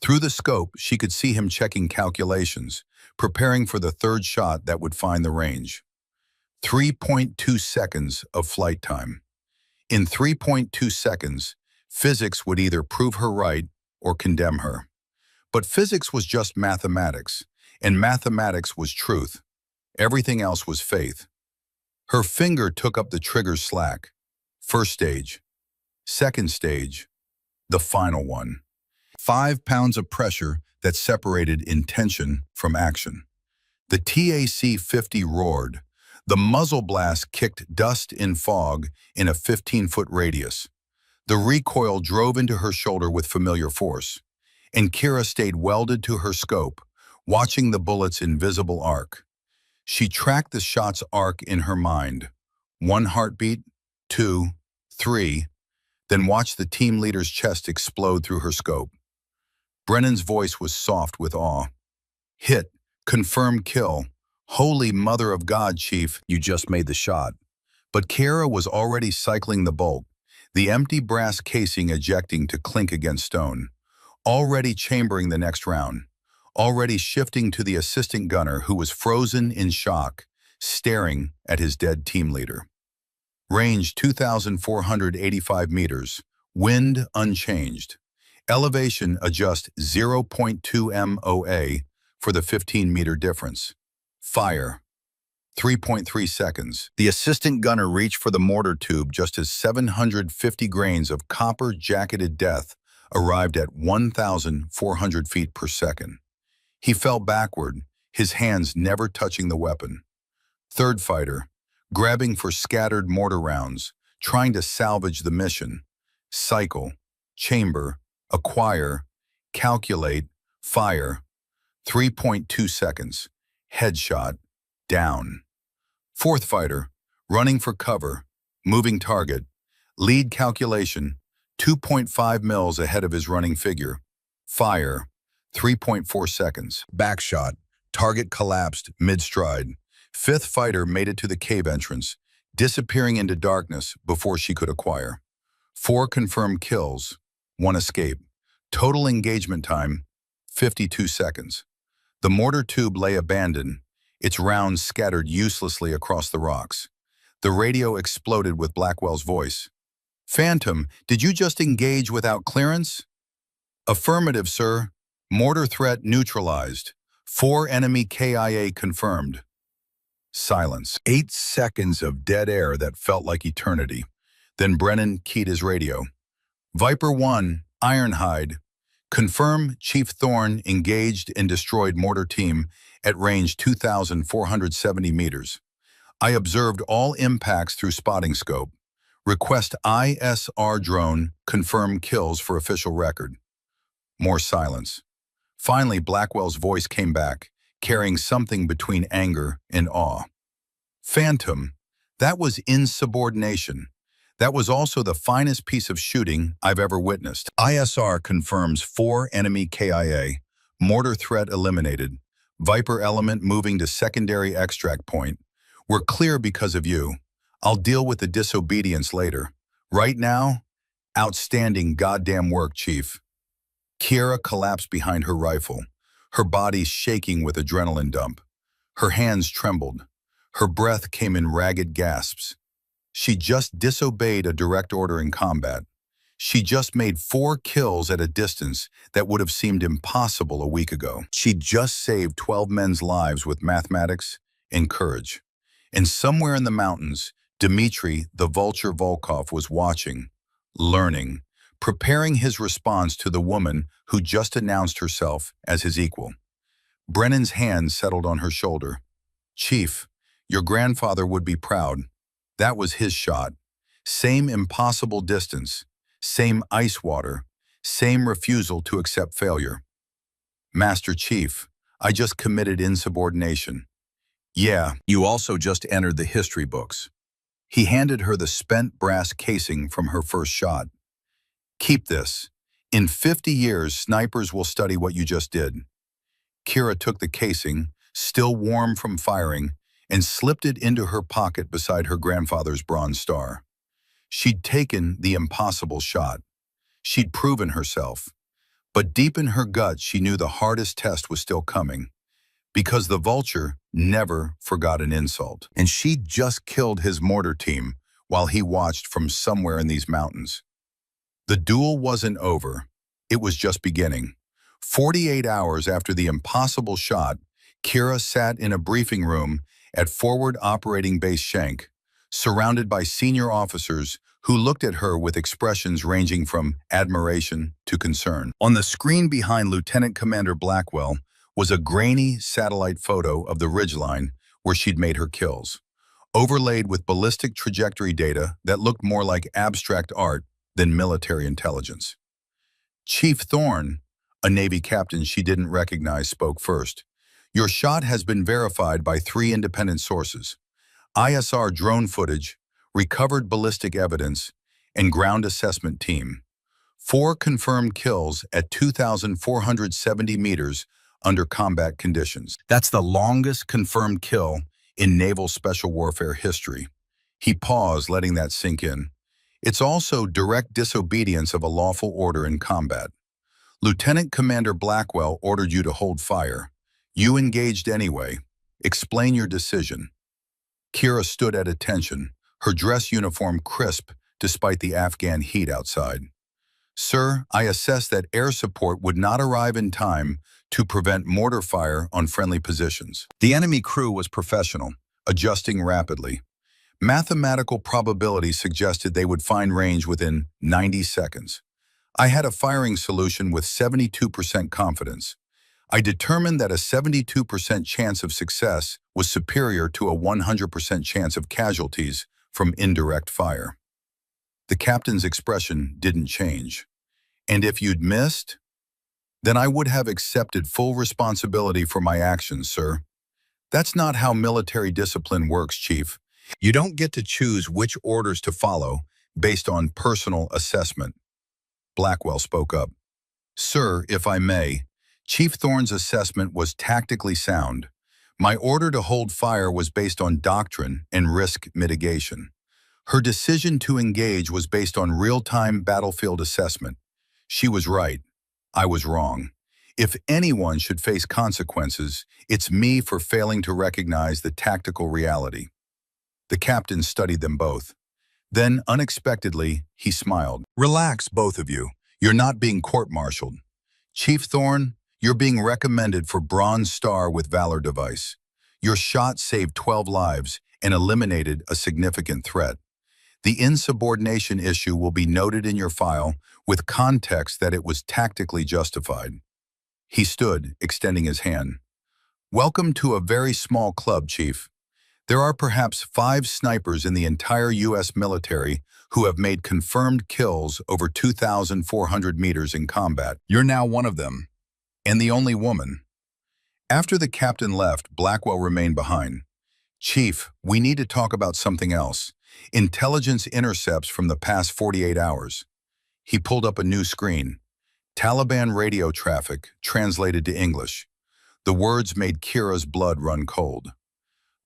Through the scope, she could see him checking calculations, preparing for the third shot that would find the range. 3.2 seconds of flight time. In 3.2 seconds, physics would either prove her right or condemn her. But physics was just mathematics, and mathematics was truth. Everything else was faith. Her finger took up the trigger's slack. First stage. Second stage. The final one. 5 pounds of pressure that separated intention from action. The TAC-50 roared. The muzzle blast kicked dust in fog in a 15-foot radius. The recoil drove into her shoulder with familiar force, and Kira stayed welded to her scope, watching the bullet's invisible arc. She tracked the shot's arc in her mind. 1 heartbeat, 2, 3, then watched the team leader's chest explode through her scope. Brennan's voice was soft with awe. Hit, confirmed kill. Holy Mother of God, Chief, you just made the shot. But Kira was already cycling the bolt, the empty brass casing ejecting to clink against stone, already chambering the next round, already shifting to the assistant gunner who was frozen in shock, staring at his dead team leader. Range 2,485 meters, wind unchanged. Elevation adjust 0.2 MOA for the 15-meter difference. Fire. 3.3 seconds. The assistant gunner reached for the mortar tube just as 750 grains of copper-jacketed death arrived at 1,400 feet per second. He fell backward, his hands never touching the weapon. Third fighter, grabbing for scattered mortar rounds, trying to salvage the mission. Cycle, chamber, acquire, calculate, fire. 3.2 seconds. Headshot, down. Fourth fighter, running for cover, moving target, lead calculation, 2.5 mils ahead of his running figure. Fire, 3.4 seconds. Backshot, target collapsed mid-stride. Fifth fighter made it to the cave entrance, disappearing into darkness before she could acquire. 4 confirmed kills, 1 escape. Total engagement time, 52 seconds. The mortar tube lay abandoned, its rounds scattered uselessly across the rocks. The radio exploded with Blackwell's voice. Phantom, did you just engage without clearance? Affirmative, sir. Mortar threat neutralized. 4 enemy KIA confirmed. Silence. 8 seconds of dead air that felt like eternity. Then Brennan keyed his radio. Viper 1, Ironhide. Confirm Chief Thorne engaged and destroyed mortar team at range 2,470 meters. I observed all impacts through spotting scope. Request ISR drone confirm kills for official record. More silence. Finally, Blackwell's voice came back, carrying something between anger and awe. Phantom, that was insubordination. That was also the finest piece of shooting I've ever witnessed. ISR confirms 4 enemy KIA, mortar threat eliminated, Viper element moving to secondary extract point. We're clear because of you. I'll deal with the disobedience later. Right now, outstanding goddamn work, Chief. Kiera collapsed behind her rifle, her body shaking with adrenaline dump. Her hands trembled. Her breath came in ragged gasps. She just disobeyed a direct order in combat. She just made 4 kills at a distance that would have seemed impossible a week ago. She just saved 12 men's lives with mathematics and courage. And somewhere in the mountains, Dmitri, the vulture Volkov, was watching, learning, preparing his response to the woman who just announced herself as his equal. Brennan's hand settled on her shoulder. Chief, your grandfather would be proud. That was his shot. Same impossible distance, same ice water, same refusal to accept failure. Master Chief, I just committed insubordination. Yeah, you also just entered the history books. He handed her the spent brass casing from her first shot. Keep this. In 50 years, snipers will study what you just did. Kiera took the casing, still warm from firing, and slipped it into her pocket beside her grandfather's Bronze Star. She'd taken the impossible shot. She'd proven herself. But deep in her gut, she knew the hardest test was still coming. Because the vulture never forgot an insult. And she'd just killed his mortar team while he watched from somewhere in these mountains. The duel wasn't over. It was just beginning. 48 hours after the impossible shot, Kiera sat in a briefing room at Forward Operating Base Schenck, surrounded by senior officers who looked at her with expressions ranging from admiration to concern. On the screen behind Lieutenant Commander Blackwell was a grainy satellite photo of the ridgeline where she'd made her kills, overlaid with ballistic trajectory data that looked more like abstract art than military intelligence. Chief Thorne, a Navy captain she didn't recognize, spoke first. Your shot has been verified by 3 independent sources: ISR drone footage, recovered ballistic evidence, and ground assessment team. 4 confirmed kills at 2,470 meters under combat conditions. That's the longest confirmed kill in naval special warfare history. He paused, letting that sink in. It's also direct disobedience of a lawful order in combat. Lieutenant Commander Blackwell ordered you to hold fire. You engaged anyway. Explain your decision. Kiera stood at attention, her dress uniform crisp despite the Afghan heat outside. Sir, I assessed that air support would not arrive in time to prevent mortar fire on friendly positions. The enemy crew was professional, adjusting rapidly. Mathematical probability suggested they would find range within 90 seconds. I had a firing solution with 72% confidence. I determined that a 72% chance of success was superior to a 100% chance of casualties from indirect fire. The captain's expression didn't change. And if you'd missed, then I would have accepted full responsibility for my actions, sir. That's not how military discipline works, Chief. You don't get to choose which orders to follow based on personal assessment. Blackwell spoke up. Sir, if I may, Chief Thorne's assessment was tactically sound. My order to hold fire was based on doctrine and risk mitigation. Her decision to engage was based on real-time battlefield assessment. She was right. I was wrong. If anyone should face consequences, it's me for failing to recognize the tactical reality. The captain studied them both. Then, unexpectedly, he smiled. Relax, both of you. You're not being court-martialed. Chief Thorne, you're being recommended for Bronze Star with Valor Device. Your shot saved 12 lives and eliminated a significant threat. The insubordination issue will be noted in your file with context that it was tactically justified. He stood, extending his hand. Welcome to a very small club, Chief. There are perhaps 5 snipers in the entire U.S. military who have made confirmed kills over 2,400 meters in combat. You're now one of them. And the only woman. After the captain left, Blackwell remained behind. Chief, we need to talk about something else. Intelligence intercepts from the past 48 hours. He pulled up a new screen. Taliban radio traffic, translated to English. The words made Kira's blood run cold.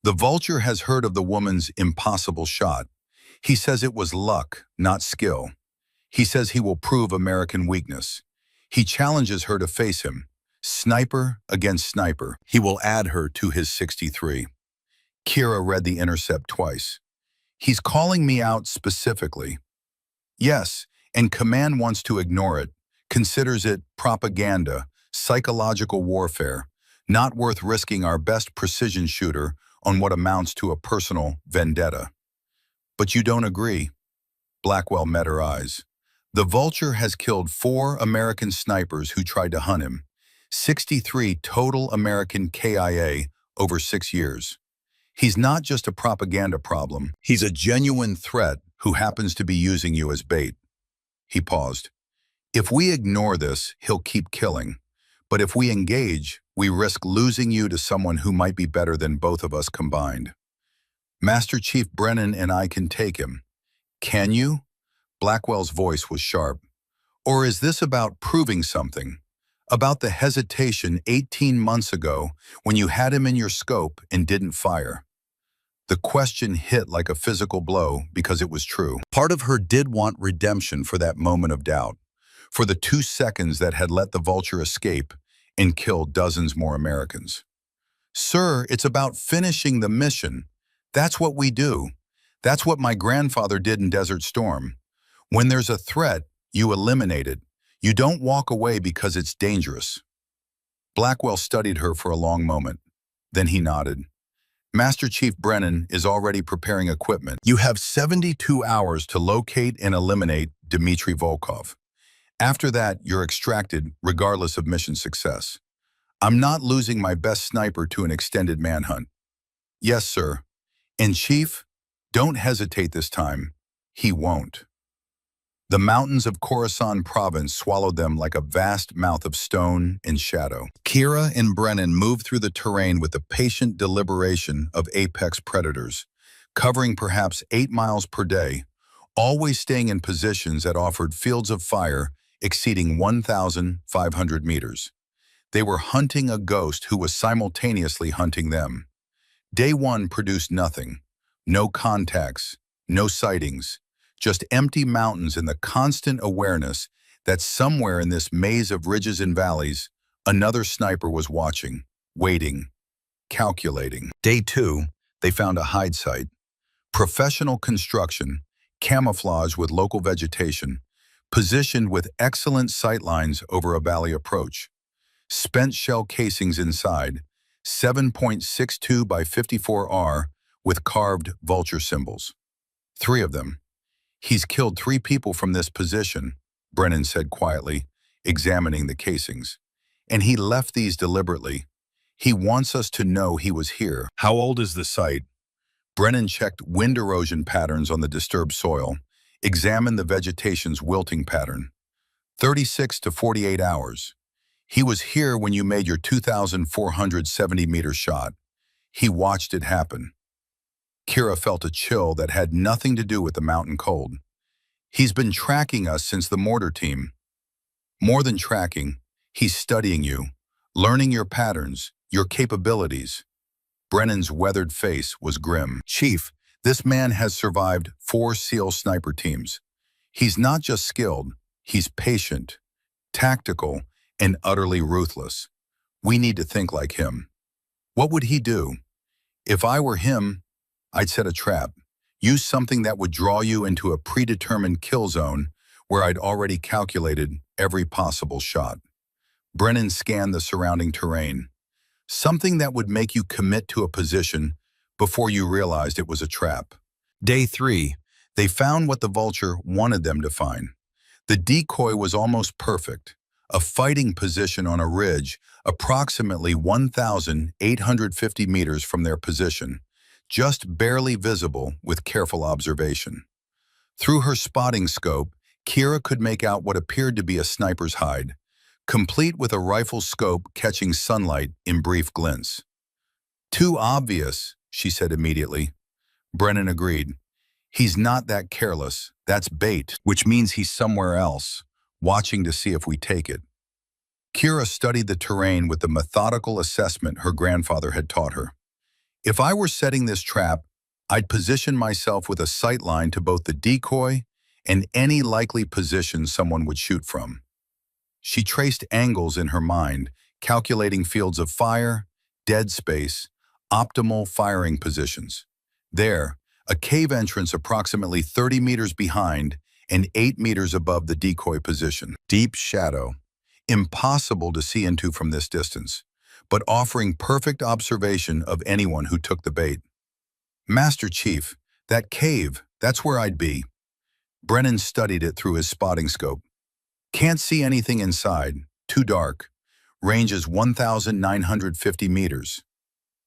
The vulture has heard of the woman's impossible shot. He says it was luck, not skill. He says he will prove American weakness. He challenges her to face him. Sniper against sniper. He will add her to his 63. Kira read the intercept twice. He's calling me out specifically. Yes, and command wants to ignore it, considers it propaganda, psychological warfare, not worth risking our best precision shooter on what amounts to a personal vendetta. But you don't agree. Blackwell met her eyes. The vulture has killed 4 American snipers who tried to hunt him. 63 total American KIA over 6 years. He's not just a propaganda problem. He's a genuine threat who happens to be using you as bait. He paused. If we ignore this, he'll keep killing. But if we engage, we risk losing you to someone who might be better than both of us combined. Master Chief Brennan and I can take him. Can you? Blackwell's voice was sharp. Or is this about proving something? About the hesitation 18 months ago when you had him in your scope and didn't fire? The question hit like a physical blow because it was true. Part of her did want redemption for that moment of doubt, for the 2 seconds that had let the vulture escape and kill dozens more Americans. Sir, it's about finishing the mission. That's what we do. That's what my grandfather did in Desert Storm. When there's a threat, you eliminate it. You don't walk away because it's dangerous. Blackwell studied her for a long moment. Then he nodded. Master Chief Brennan is already preparing equipment. You have 72 hours to locate and eliminate Dmitry Volkov. After that, you're extracted regardless of mission success. I'm not losing my best sniper to an extended manhunt. Yes, sir. And Chief, don't hesitate this time. He won't. The mountains of Khorasan province swallowed them like a vast mouth of stone and shadow. Kira and Brennan moved through the terrain with the patient deliberation of apex predators, covering perhaps 8 miles per day, always staying in positions that offered fields of fire exceeding 1,500 meters. They were hunting a ghost who was simultaneously hunting them. Day 1 produced nothing. No contacts, no sightings, just empty mountains and the constant awareness that somewhere in this maze of ridges and valleys, another sniper was watching, waiting, calculating. Day 2, they found a hide site. Professional construction, camouflage with local vegetation, positioned with excellent sightlines over a valley approach. Spent shell casings inside, 7.62 by 54R with carved vulture symbols. 3 of them. He's killed 3 people from this position, Brennan said quietly, examining the casings. And he left these deliberately. He wants us to know he was here. How old is the site? Brennan checked wind erosion patterns on the disturbed soil, examined the vegetation's wilting pattern. 36 to 48 hours. He was here when you made your 2,470-meter shot. He watched it happen. Kira felt a chill that had nothing to do with the mountain cold. He's been tracking us since the mortar team. More than tracking, he's studying you, learning your patterns, your capabilities. Brennan's weathered face was grim. Chief, this man has survived 4 SEAL sniper teams. He's not just skilled, he's patient, tactical, and utterly ruthless. We need to think like him. What would he do? If I were him, I'd set a trap, use something that would draw you into a predetermined kill zone where I'd already calculated every possible shot. Brennan scanned the surrounding terrain. Something that would make you commit to a position before you realized it was a trap. Day 3, they found what the vulture wanted them to find. The decoy was almost perfect, a fighting position on a ridge approximately 1,850 meters from their position, just barely visible with careful observation. Through her spotting scope, Kira could make out what appeared to be a sniper's hide, complete with a rifle scope catching sunlight in brief glints. "Too obvious," she said immediately. Brennan agreed. "He's not that careless. That's bait, which means he's somewhere else, watching to see if we take it." Kira studied the terrain with the methodical assessment her grandfather had taught her. "If I were setting this trap, I'd position myself with a sight line to both the decoy and any likely position someone would shoot from." She traced angles in her mind, calculating fields of fire, dead space, optimal firing positions. There, a cave entrance approximately 30 meters behind and 8 meters above the decoy position. Deep shadow, impossible to see into from this distance, but offering perfect observation of anyone who took the bait. "Master Chief, that cave, that's where I'd be." Brennan studied it through his spotting scope. "Can't see anything inside, too dark. Range is 1,950 meters.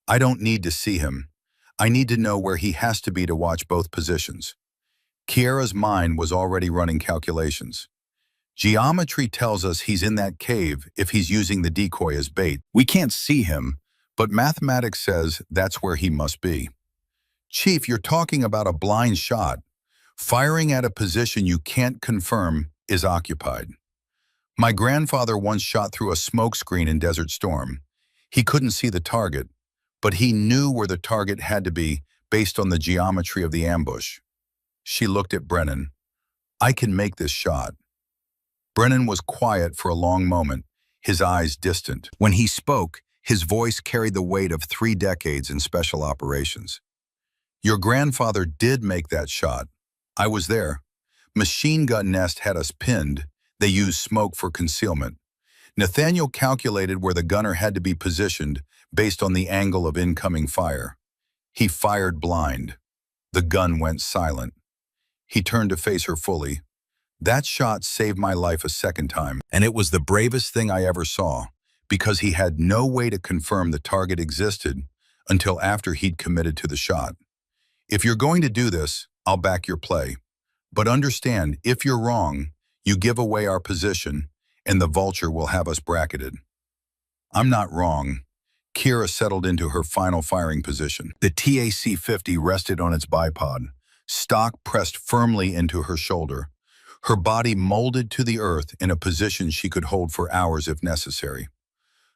I don't need to see him. I need to know where he has to be to watch both positions." Kiera's mind was already running calculations. "Geometry tells us he's in that cave if he's using the decoy as bait. We can't see him, but mathematics says that's where he must be." "Chief, you're talking about a blind shot. Firing at a position you can't confirm is occupied. My grandfather once shot through a smokescreen in Desert Storm. He couldn't see the target, but he knew where the target had to be based on the geometry of the ambush." She looked at Brennan. "I can make this shot." Brennan was quiet for a long moment, his eyes distant. When he spoke, his voice carried the weight of 3 decades in special operations. "Your grandfather did make that shot. I was there. Machine gun nest had us pinned. They used smoke for concealment. Nathaniel calculated where the gunner had to be positioned based on the angle of incoming fire. He fired blind. The gun went silent." He turned to face her fully. "That shot saved my life a second time, and it was the bravest thing I ever saw, because he had no way to confirm the target existed until after he'd committed to the shot. If you're going to do this, I'll back your play. But understand, if you're wrong, you give away our position, and the vulture will have us bracketed." "I'm not wrong." Kira settled into her final firing position. The TAC-50 rested on its bipod, stock pressed firmly into her shoulder, her body molded to the earth in a position she could hold for hours if necessary.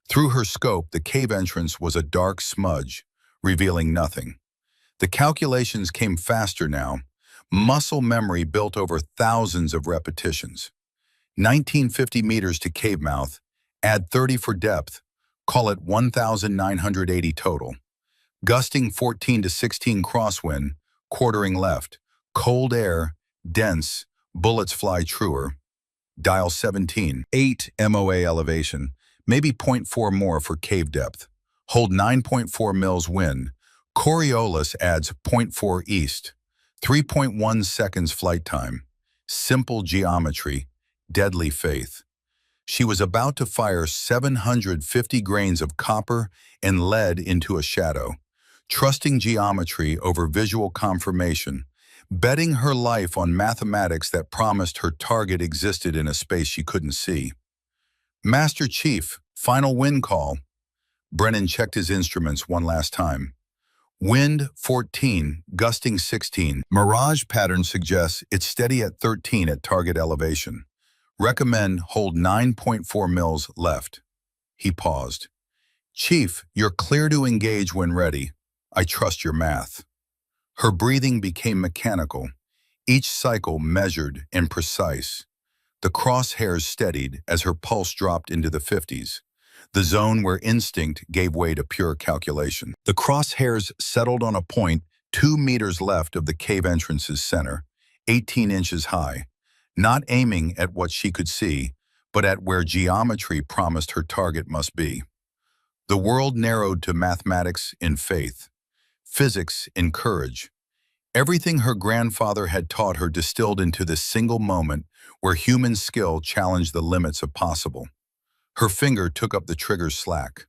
Through her scope, the cave entrance was a dark smudge, revealing nothing. The calculations came faster now, muscle memory built over thousands of repetitions. 1950 meters to cave mouth, add 30 for depth, call it 1,980 total. Gusting 14 to 16 crosswind, quartering left, cold air, dense, bullets fly truer. Dial 17, 8 MOA elevation, maybe 0.4 more for cave depth. Hold 9.4 mils wind. Coriolis adds 0.4 east. 3.1 seconds flight time. Simple geometry, deadly faith. She was about to fire 750 grains of copper and lead into a shadow, trusting geometry over visual confirmation, betting her life on mathematics that promised her target existed in a space she couldn't see. "Master Chief, final wind call." Brennan checked his instruments one last time. "Wind 14, gusting 16. Mirage pattern suggests it's steady at 13 at target elevation. Recommend hold 9.4 mils left." He paused. "Chief, you're clear to engage when ready. I trust your math." Her breathing became mechanical, each cycle measured and precise. The crosshairs steadied as her pulse dropped into the 50s, the zone where instinct gave way to pure calculation. The crosshairs settled on a point 2 meters left of the cave entrance's center, 18 inches high, not aiming at what she could see, but at where geometry promised her target must be. The world narrowed to mathematics in faith, physics in courage. Everything her grandfather had taught her distilled into this single moment where human skill challenged the limits of possible. Her finger took up the trigger's slack.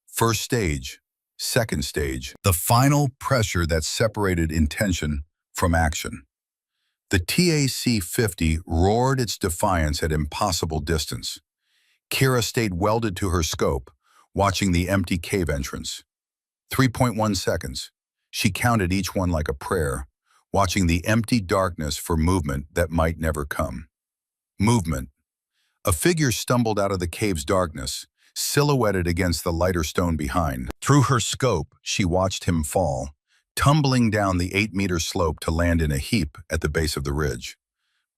First stage, second stage, the final pressure that separated intention from action. The TAC-50 roared its defiance at impossible distance. Kira stayed welded to her scope, watching the empty cave entrance. 3.1 seconds. She counted each one like a prayer, watching the empty darkness for movement that might never come. Movement. A figure stumbled out of the cave's darkness, silhouetted against the lighter stone behind. Through her scope, she watched him fall, tumbling down the 8-meter slope to land in a heap at the base of the ridge.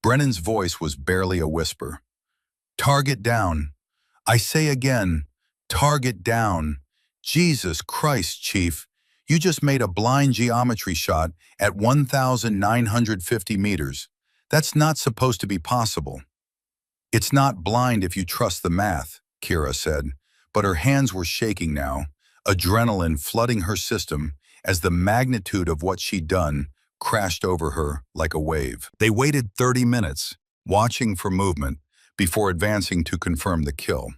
Brennan's voice was barely a whisper. "Target down. I say again, target down. Jesus Christ, Chief. You just made a blind geometry shot at 1,950 meters. That's not supposed to be possible." "It's not blind if you trust the math," Kira said, but her hands were shaking now, adrenaline flooding her system as the magnitude of what she'd done crashed over her like a wave. They waited 30 minutes, watching for movement, before advancing to confirm the kill.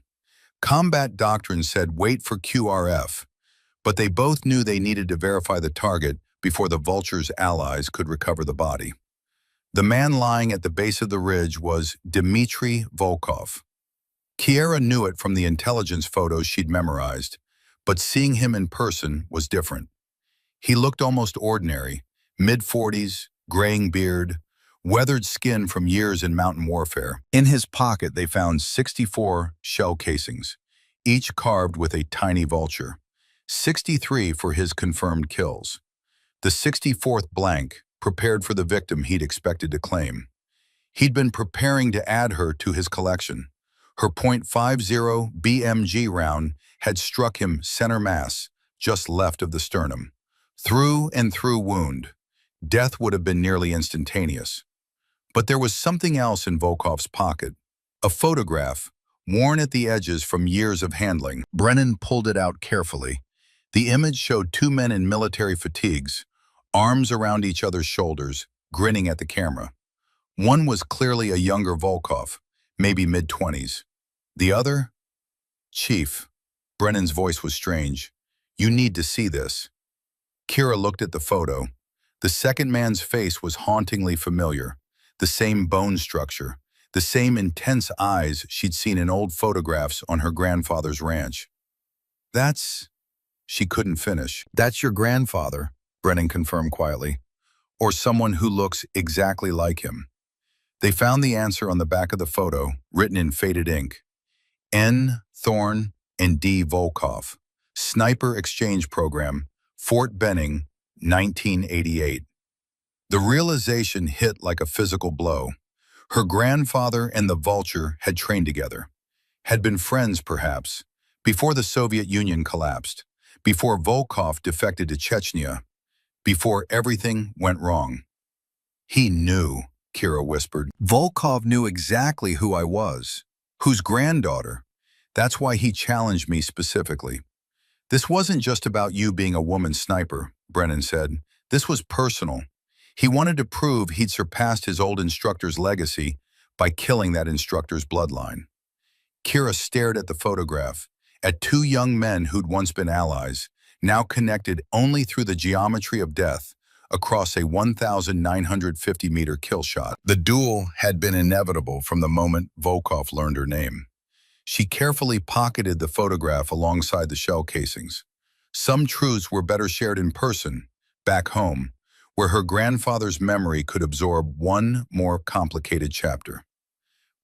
Combat doctrine said wait for QRF, but they both knew they needed to verify the target before the Vulture's allies could recover the body. The man lying at the base of the ridge was Dmitry Volkov. Kiera knew it from the intelligence photos she'd memorized, but seeing him in person was different. He looked almost ordinary, mid-40s, graying beard, weathered skin from years in mountain warfare. In his pocket, they found 64 shell casings, each carved with a tiny vulture, 63 for his confirmed kills. The 64th blank, prepared for the victim he'd expected to claim. He'd been preparing to add her to his collection. Her .50 BMG round had struck him center mass, just left of the sternum. Through and through wound. Death would have been nearly instantaneous. But there was something else in Volkov's pocket. A photograph, worn at the edges from years of handling. Brennan pulled it out carefully. The image showed two men in military fatigues, arms around each other's shoulders, grinning at the camera. One was clearly a younger Volkov, maybe mid-20s. The other? "Chief." Brennan's voice was strange. "You need to see this." Kira looked at the photo. The second man's face was hauntingly familiar. The same bone structure, the same intense eyes she'd seen in old photographs on her grandfather's ranch. "That's..." She couldn't finish. "That's your grandfather," Brennan confirmed quietly. "Or someone who looks exactly like him." They found the answer on the back of the photo, written in faded ink. N. Thorne and D. Volkov. Sniper Exchange Program, Fort Benning, 1988. The realization hit like a physical blow. Her grandfather and the Vulture had trained together, had been friends perhaps, before the Soviet Union collapsed, before Volkov defected to Chechnya, before everything went wrong. "He knew," Kira whispered. "Volkov knew exactly who I was, whose granddaughter. That's why he challenged me specifically." "This wasn't just about you being a woman sniper," Brennan said. "This was personal. He wanted to prove he'd surpassed his old instructor's legacy by killing that instructor's bloodline." Kira stared at the photograph, at two young men who'd once been allies, now connected only through the geometry of death, across a 1,950-meter kill shot. The duel had been inevitable from the moment Volkov learned her name. She carefully pocketed the photograph alongside the shell casings. Some truths were better shared in person, back home, where her grandfather's memory could absorb one more complicated chapter.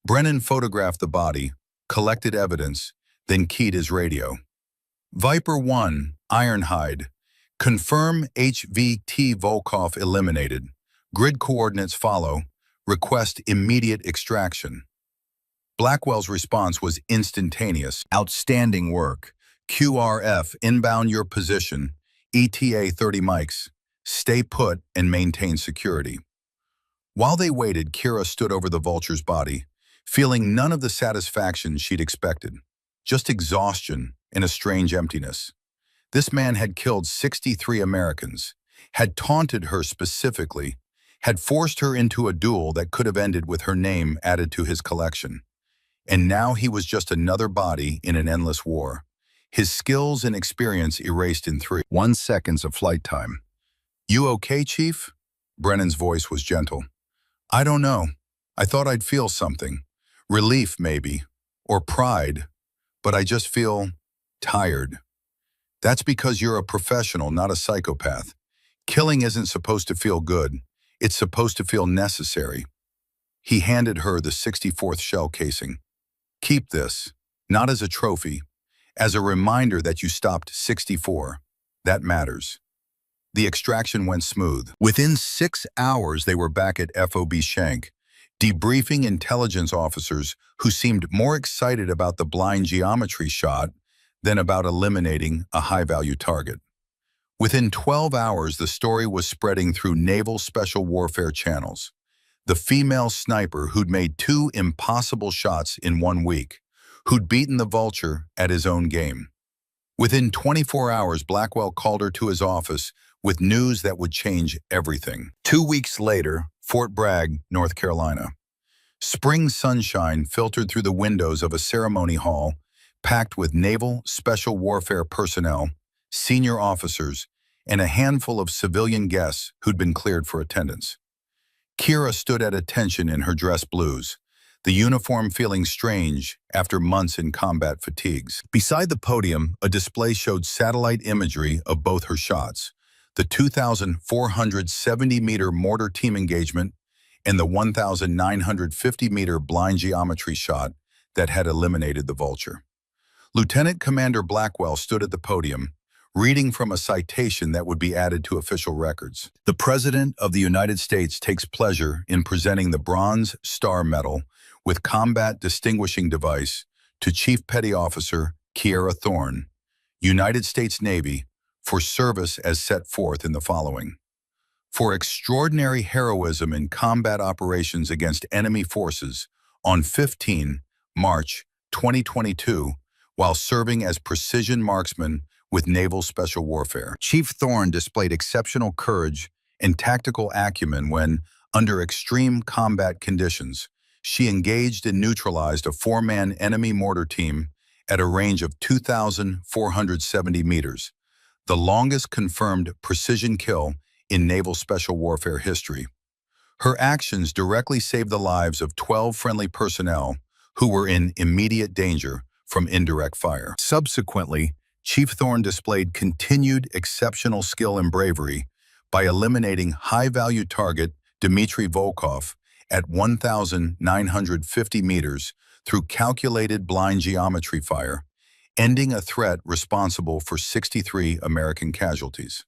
Brennan photographed the body, collected evidence, then keyed his radio. "Viper 1, Ironhide. Confirm HVT Volkov eliminated. Grid coordinates follow. Request immediate extraction." Blackwell's response was instantaneous. "Outstanding work. QRF, inbound your position. ETA 30 mics. Stay put and maintain security." While they waited, Kira stood over the Vulture's body, feeling none of the satisfaction she'd expected. Just exhaustion and a strange emptiness. This man had killed 63 Americans, had taunted her specifically, had forced her into a duel that could have ended with her name added to his collection. And now he was just another body in an endless war. His skills and experience erased in 1 seconds of flight time. "You okay, Chief?" Brennan's voice was gentle. "I don't know. I thought I'd feel something. Relief, maybe. or pride, but I just feel tired. That's because you're a professional, not a psychopath. Killing isn't supposed to feel good. It's supposed to feel necessary. He handed her the 64th shell casing. Keep this, not as a trophy, as a reminder that you stopped 64. That matters. The extraction went smooth. Within 6 hours, they were back at FOB Shank, debriefing intelligence officers who seemed more excited about the blind geometry shot than about eliminating a high-value target. Within 12 hours, the story was spreading through naval special warfare channels. The female sniper who'd made 2 impossible shots in 1 week, who'd beaten the vulture at his own game. Within 24 hours, Blackwell called her to his office with news that would change everything. 2 weeks later, Fort Bragg, North Carolina. Spring sunshine filtered through the windows of a ceremony hall packed with naval special warfare personnel, senior officers, and a handful of civilian guests who'd been cleared for attendance. Kira stood at attention in her dress blues, the uniform feeling strange after months in combat fatigues. Beside the podium, a display showed satellite imagery of both her shots, the 2,470-meter mortar team engagement and the 1,950-meter blind geometry shot that had eliminated the vulture. Lieutenant Commander Blackwell stood at the podium, reading from a citation that would be added to official records. The President of the United States takes pleasure in presenting the Bronze Star Medal with Combat Distinguishing Device to Chief Petty Officer Kiera Thorne, United States Navy, for service as set forth in the following. For extraordinary heroism in combat operations against enemy forces on 15 March 2022, while serving as precision marksman with Naval Special Warfare. Chief Thorne displayed exceptional courage and tactical acumen when, under extreme combat conditions, she engaged and neutralized a 4-man enemy mortar team at a range of 2,470 meters, the longest confirmed precision kill in Naval Special Warfare history. Her actions directly saved the lives of 12 friendly personnel who were in immediate danger from indirect fire. Subsequently, Chief Thorne displayed continued exceptional skill and bravery by eliminating high-value target Dmitry Volkov at 1,950 meters through calculated blind geometry fire, ending a threat responsible for 63 American casualties.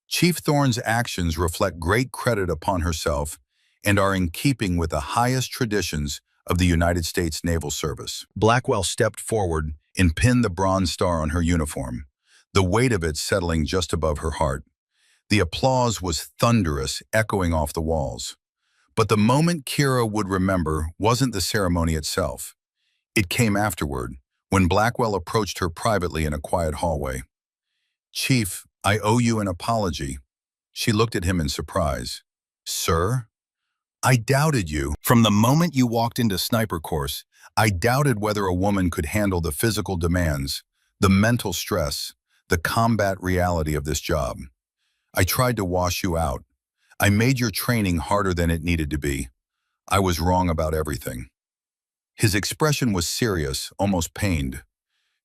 Chief Thorne's actions reflect great credit upon herself and are in keeping with the highest traditions of the United States Naval Service. Blackwell stepped forward and pinned the Bronze Star on her uniform, the weight of it settling just above her heart. The applause was thunderous, echoing off the walls. But the moment Kira would remember wasn't the ceremony itself. It came afterward, when Blackwell approached her privately in a quiet hallway. "Chief, I owe you an apology." She looked at him in surprise. "Sir? I doubted you. From the moment you walked into sniper course, I doubted whether a woman could handle the physical demands, the mental stress, the combat reality of this job. I tried to wash you out. I made your training harder than it needed to be. I was wrong about everything." His expression was serious, almost pained.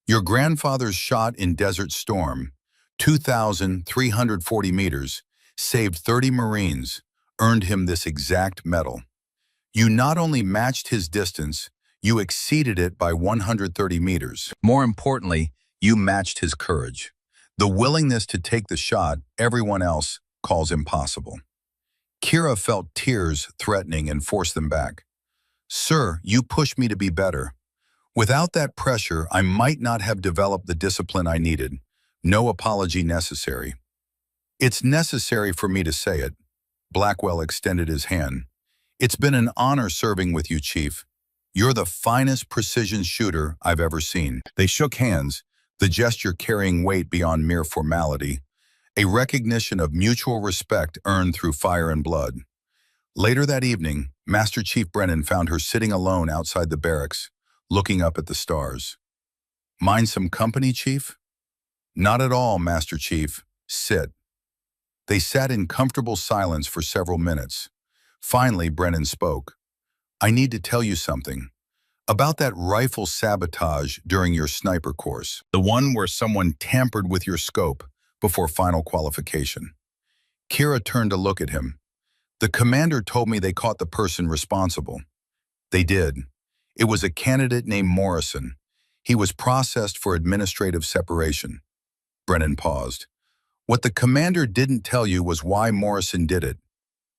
"Your grandfather's shot in Desert Storm, 2,340 meters, saved 30 Marines, earned him this exact medal. You not only matched his distance, you exceeded it by 130 meters. More importantly, you matched his courage, the willingness to take the shot everyone else calls impossible." Kira felt tears threatening and forced them back. "Sir, you pushed me to be better. Without that pressure, I might not have developed the discipline I needed. No apology necessary." "It's necessary for me to say it." Blackwell extended his hand. "It's been an honor serving with you, Chief. You're the finest precision shooter I've ever seen." They shook hands, the gesture carrying weight beyond mere formality, a recognition of mutual respect earned through fire and blood. Later that evening, Master Chief Brennan found her sitting alone outside the barracks, looking up at the stars. "Mind some company, Chief?" "Not at all, Master Chief. Sit." They sat in comfortable silence for several minutes. Finally, Brennan spoke. "I need to tell you something. About that rifle sabotage during your sniper course, the one where someone tampered with your scope before final qualification. Kira turned to look at him. The commander told me they caught the person responsible. They did. It was a candidate named Morrison. He was processed for administrative separation. Brennan paused. What the commander didn't tell you was why Morrison did it.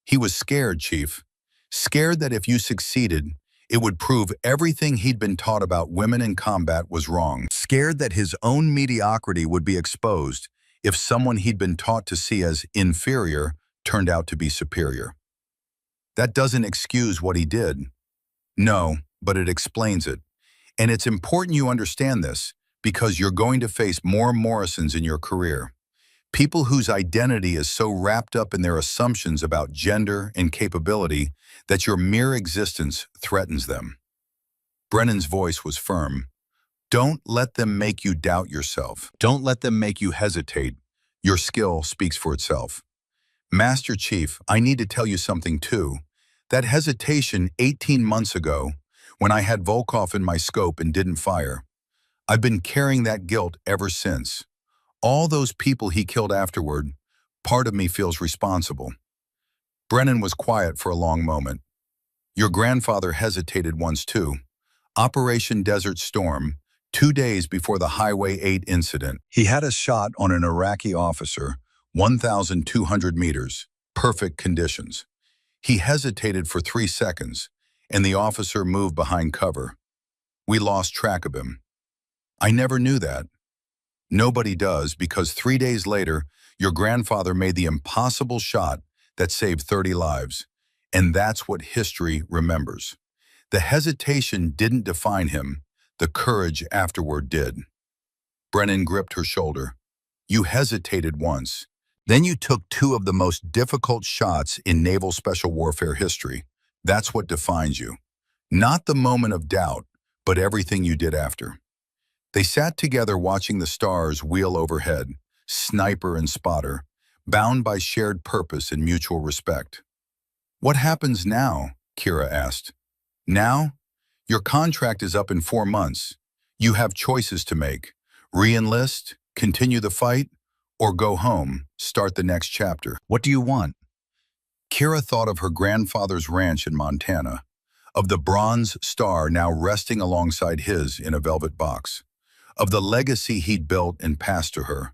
He was scared, Chief. Scared that if you succeeded, it would prove everything he'd been taught about women in combat was wrong. Scared that his own mediocrity would be exposed if someone he'd been taught to see as inferior turned out to be superior. That doesn't excuse what he did. No, but it explains it. And it's important you understand this because you're going to face more Morrisons in your career. People whose identity is so wrapped up in their assumptions about gender and capability that your mere existence threatens them. Brennan's voice was firm. Don't let them make you doubt yourself. Don't let them make you hesitate. Your skill speaks for itself. Master Chief, I need to tell you something too. That hesitation 18 months ago, when I had Volkov in my scope and didn't fire, I've been carrying that guilt ever since. All those people he killed afterward, part of me feels responsible. Brennan was quiet for a long moment. Your grandfather hesitated once too. Operation Desert Storm, 2 days before the Highway 8 incident. He had a shot on an Iraqi officer, 1,200 meters, perfect conditions. He hesitated for 3 seconds, and the officer moved behind cover. We lost track of him. I never knew that. Nobody does, because 3 days later, your grandfather made the impossible shot that saved 30 lives. And that's what history remembers. The hesitation didn't define him. The courage afterward did. Brennan gripped her shoulder. You hesitated once. Then you took 2 of the most difficult shots in naval special warfare history. That's what defines you. Not the moment of doubt, but everything you did after. They sat together watching the stars wheel overhead, sniper and spotter, bound by shared purpose and mutual respect. What happens now? Kira asked. Now? Your contract is up in 4 months. You have choices to make. Re-enlist, continue the fight, or go home, start the next chapter. What do you want? Kira thought of her grandfather's ranch in Montana, of the Bronze Star now resting alongside his in a velvet box, of the legacy he'd built and passed to her,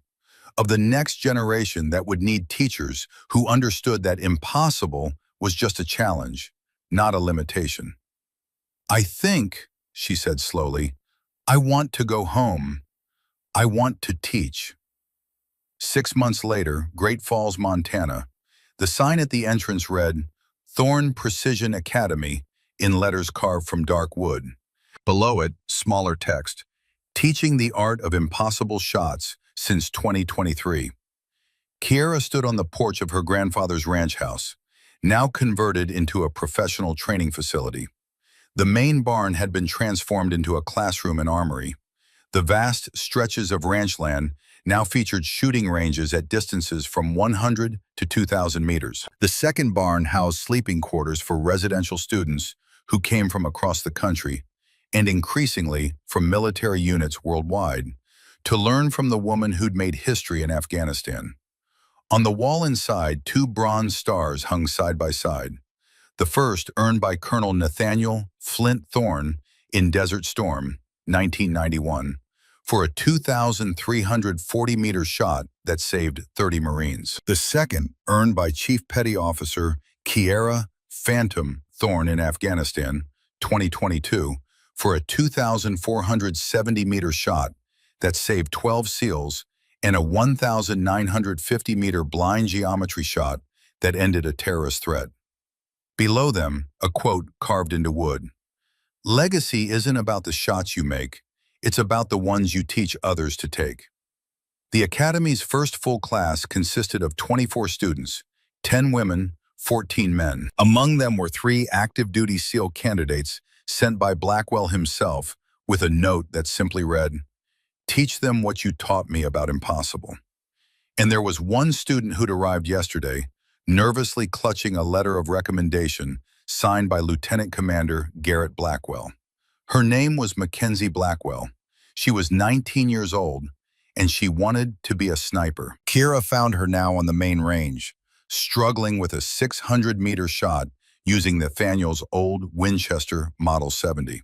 of the next generation that would need teachers who understood that impossible was just a challenge, not a limitation. I think, she said slowly, I want to go home. I want to teach. 6 months later, Great Falls, Montana, the sign at the entrance read, Thorn Precision Academy, in letters carved from dark wood. Below it, smaller text, Teaching the Art of Impossible Shots since 2023. Kiera stood on the porch of her grandfather's ranch house, now converted into a professional training facility. The main barn had been transformed into a classroom and armory. The vast stretches of ranch land now featured shooting ranges at distances from 100 to 2,000 meters. The second barn housed sleeping quarters for residential students who came from across the country, and increasingly from military units worldwide, to learn from the woman who'd made history in Afghanistan. On the wall inside, 2 bronze stars hung side by side. The first earned by Colonel Nathaniel Flint Thorne in Desert Storm, 1991, for a 2,340-meter shot that saved 30 Marines. The second earned by Chief Petty Officer Kiera Phantom Thorne in Afghanistan, 2022, for a 2,470-meter shot that saved 12 SEALs and a 1,950-meter blind geometry shot that ended a terrorist threat. Below them, a quote carved into wood. Legacy isn't about the shots you make, it's about the ones you teach others to take. The Academy's first full class consisted of 24 students, 10 women, 14 men. Among them were 3 active-duty SEAL candidates sent by Blackwell himself with a note that simply read, Teach them what you taught me about impossible. And there was one student who'd arrived yesterday, nervously clutching a letter of recommendation signed by Lieutenant Commander Garrett Blackwell. Her name was Mackenzie Blackwell. She was 19 years old, and she wanted to be a sniper. Kira found her now on the main range, struggling with a 600-meter shot using Nathaniel's old Winchester Model 70.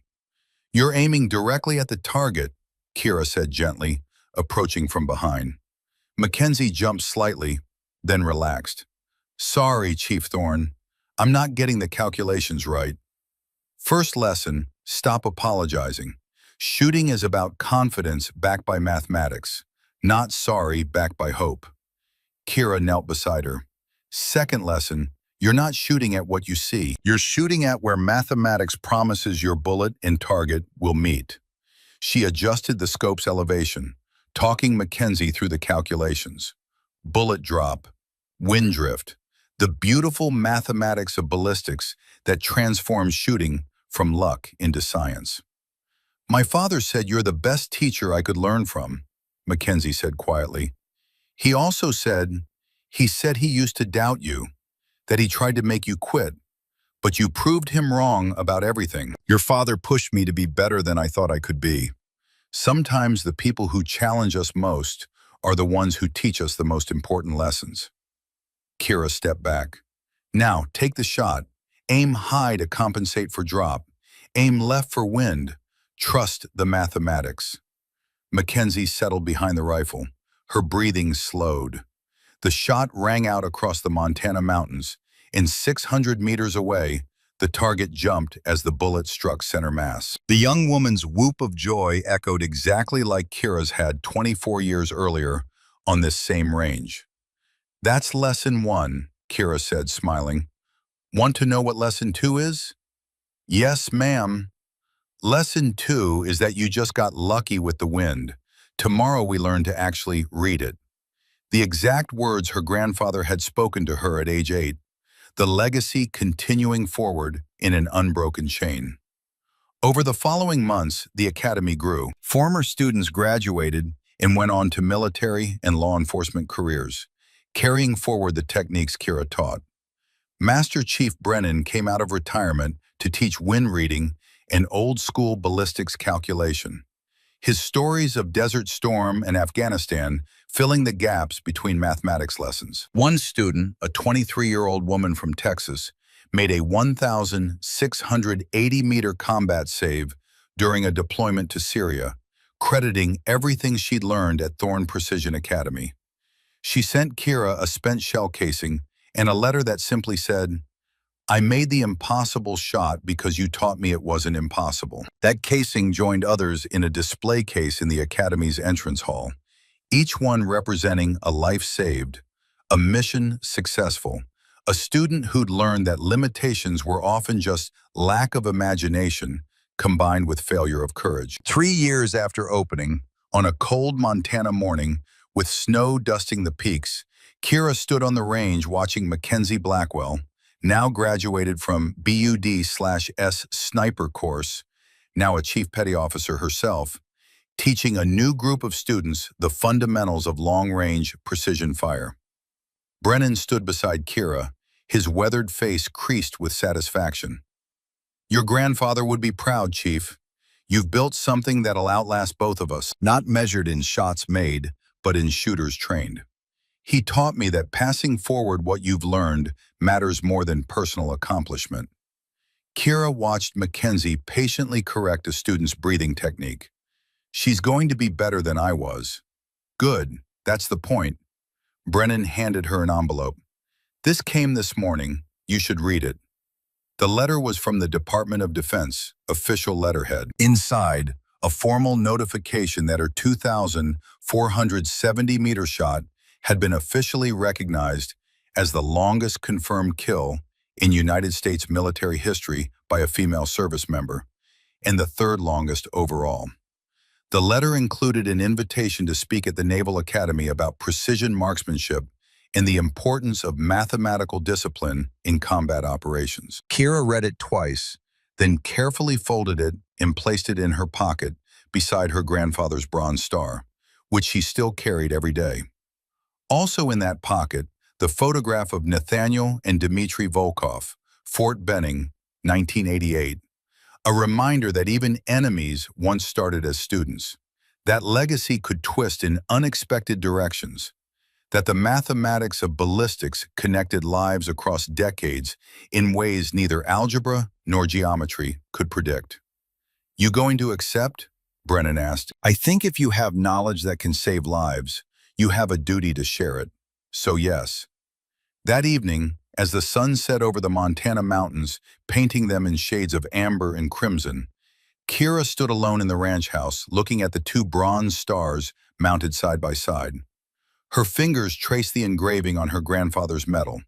"You're aiming directly at the target," Kira said gently, approaching from behind. Mackenzie jumped slightly, then relaxed. "Sorry, Chief Thorne. I'm not getting the calculations right." First lesson, stop apologizing. Shooting is about confidence backed by mathematics, not sorry backed by hope. Kira knelt beside her. Second lesson, you're not shooting at what you see. You're shooting at where mathematics promises your bullet and target will meet. She adjusted the scope's elevation, talking Mackenzie through the calculations. Bullet drop, wind drift, the beautiful mathematics of ballistics that transforms shooting from luck into science. "My father said you're the best teacher I could learn from," Mackenzie said quietly. "He also said he used to doubt you, that he tried to make you quit, but you proved him wrong about everything. Your father pushed me to be better than I thought I could be." Sometimes the people who challenge us most are the ones who teach us the most important lessons. Kira stepped back. "Now, take the shot. Aim high to compensate for drop. Aim left for wind. Trust the mathematics." Mackenzie settled behind the rifle. Her breathing slowed. The shot rang out across the Montana mountains. And 600 meters away, the target jumped as the bullet struck center mass. The young woman's whoop of joy echoed exactly like Kira's had 24 years earlier on this same range. "That's lesson 1, Kira said, smiling. "Want to know what lesson 2 is?" "Yes, ma'am." "Lesson 2 is that you just got lucky with the wind. Tomorrow we learn to actually read it." The exact words her grandfather had spoken to her at age 8, the legacy continuing forward in an unbroken chain. Over the following months, the academy grew. Former students graduated and went on to military and law enforcement careers, carrying forward the techniques Kira taught. Master Chief Brennan came out of retirement to teach wind reading and old-school ballistics calculation. His stories of Desert Storm and Afghanistan filling the gaps between mathematics lessons. One student, a 23-year-old woman from Texas, made a 1,680-meter combat save during a deployment to Syria, crediting everything she'd learned at Thorne Precision Academy. She sent Kira a spent shell casing and a letter that simply said, "I made the impossible shot because you taught me it wasn't impossible." That casing joined others in a display case in the Academy's entrance hall, each one representing a life saved, a mission successful, a student who'd learned that limitations were often just lack of imagination combined with failure of courage. 3 years after opening, on a cold Montana morning with snow dusting the peaks, Kira stood on the range watching Mackenzie Blackwell, now graduated from BUD/S sniper course, now a chief petty officer herself, teaching a new group of students the fundamentals of long-range precision fire. Brennan stood beside Kira, his weathered face creased with satisfaction. "Your grandfather would be proud, Chief. You've built something that'll outlast both of us, not measured in shots made, but in shooters trained. He taught me that passing forward what you've learned matters more than personal accomplishment." Kira watched Mackenzie patiently correct a student's breathing technique. "She's going to be better than I was." "Good, that's the point." Brennan handed her an envelope. "This came this morning. You should read it." The letter was from the Department of Defense, official letterhead. Inside, a formal notification that her 2,470-meter shot had been officially recognized as the longest confirmed kill in United States military history by a female service member, and the third longest overall. The letter included an invitation to speak at the Naval Academy about precision marksmanship and the importance of mathematical discipline in combat operations. Kira read it twice, then carefully folded it and placed it in her pocket beside her grandfather's Bronze Star, which she still carried every day. Also in that pocket, the photograph of Nathaniel and Dmitry Volkov, Fort Benning, 1988, A reminder that even enemies once started as students. That legacy could twist in unexpected directions. That the mathematics of ballistics connected lives across decades in ways neither algebra nor geometry could predict. You going to accept? Brennan asked. I think if you have knowledge that can save lives, you have a duty to share it. So yes. That evening, as the sun set over the Montana mountains, painting them in shades of amber and crimson, Kira stood alone in the ranch house, looking at the two bronze stars mounted side by side. Her fingers traced the engraving on her grandfather's medal.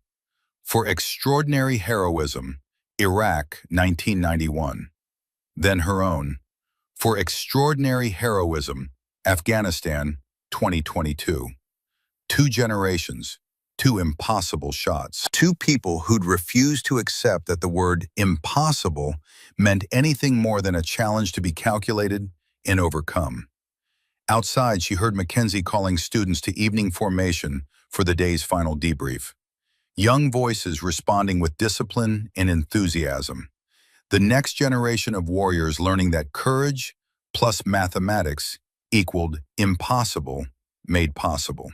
For extraordinary heroism, Iraq, 1991. Then her own. For extraordinary heroism, Afghanistan, 2022. Two generations, two impossible shots. Two people who'd refused to accept that the word impossible meant anything more than a challenge to be calculated and overcome. Outside, she heard Mackenzie calling students to evening formation for the day's final debrief. Young voices responding with discipline and enthusiasm. The next generation of warriors learning that courage plus mathematics equaled impossible made possible.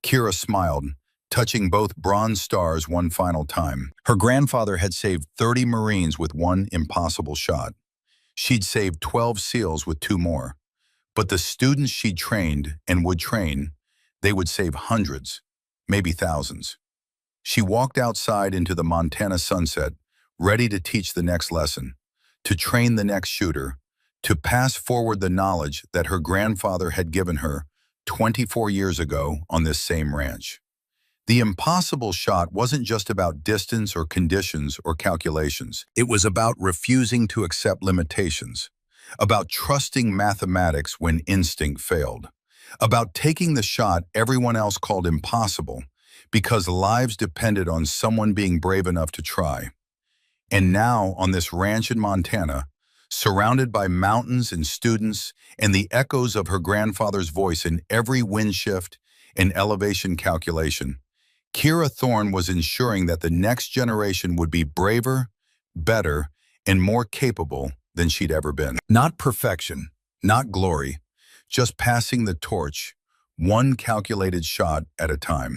Kira smiled, touching both bronze stars one final time. Her grandfather had saved 30 Marines with one impossible shot. She'd saved 12 SEALs with two more. But the students she trained and would train, they would save hundreds, maybe thousands. She walked outside into the Montana sunset, ready to teach the next lesson, to train the next shooter, to pass forward the knowledge that her grandfather had given her 24 years ago on this same ranch. The impossible shot wasn't just about distance or conditions or calculations. It was about refusing to accept limitations, about trusting mathematics when instinct failed, about taking the shot everyone else called impossible because lives depended on someone being brave enough to try. And now, on this ranch in Montana, surrounded by mountains and students and the echoes of her grandfather's voice in every wind shift and elevation calculation, Kira Thorne was ensuring that the next generation would be braver, better, and more capable than she'd ever been. Not perfection, not glory, just passing the torch, one calculated shot at a time.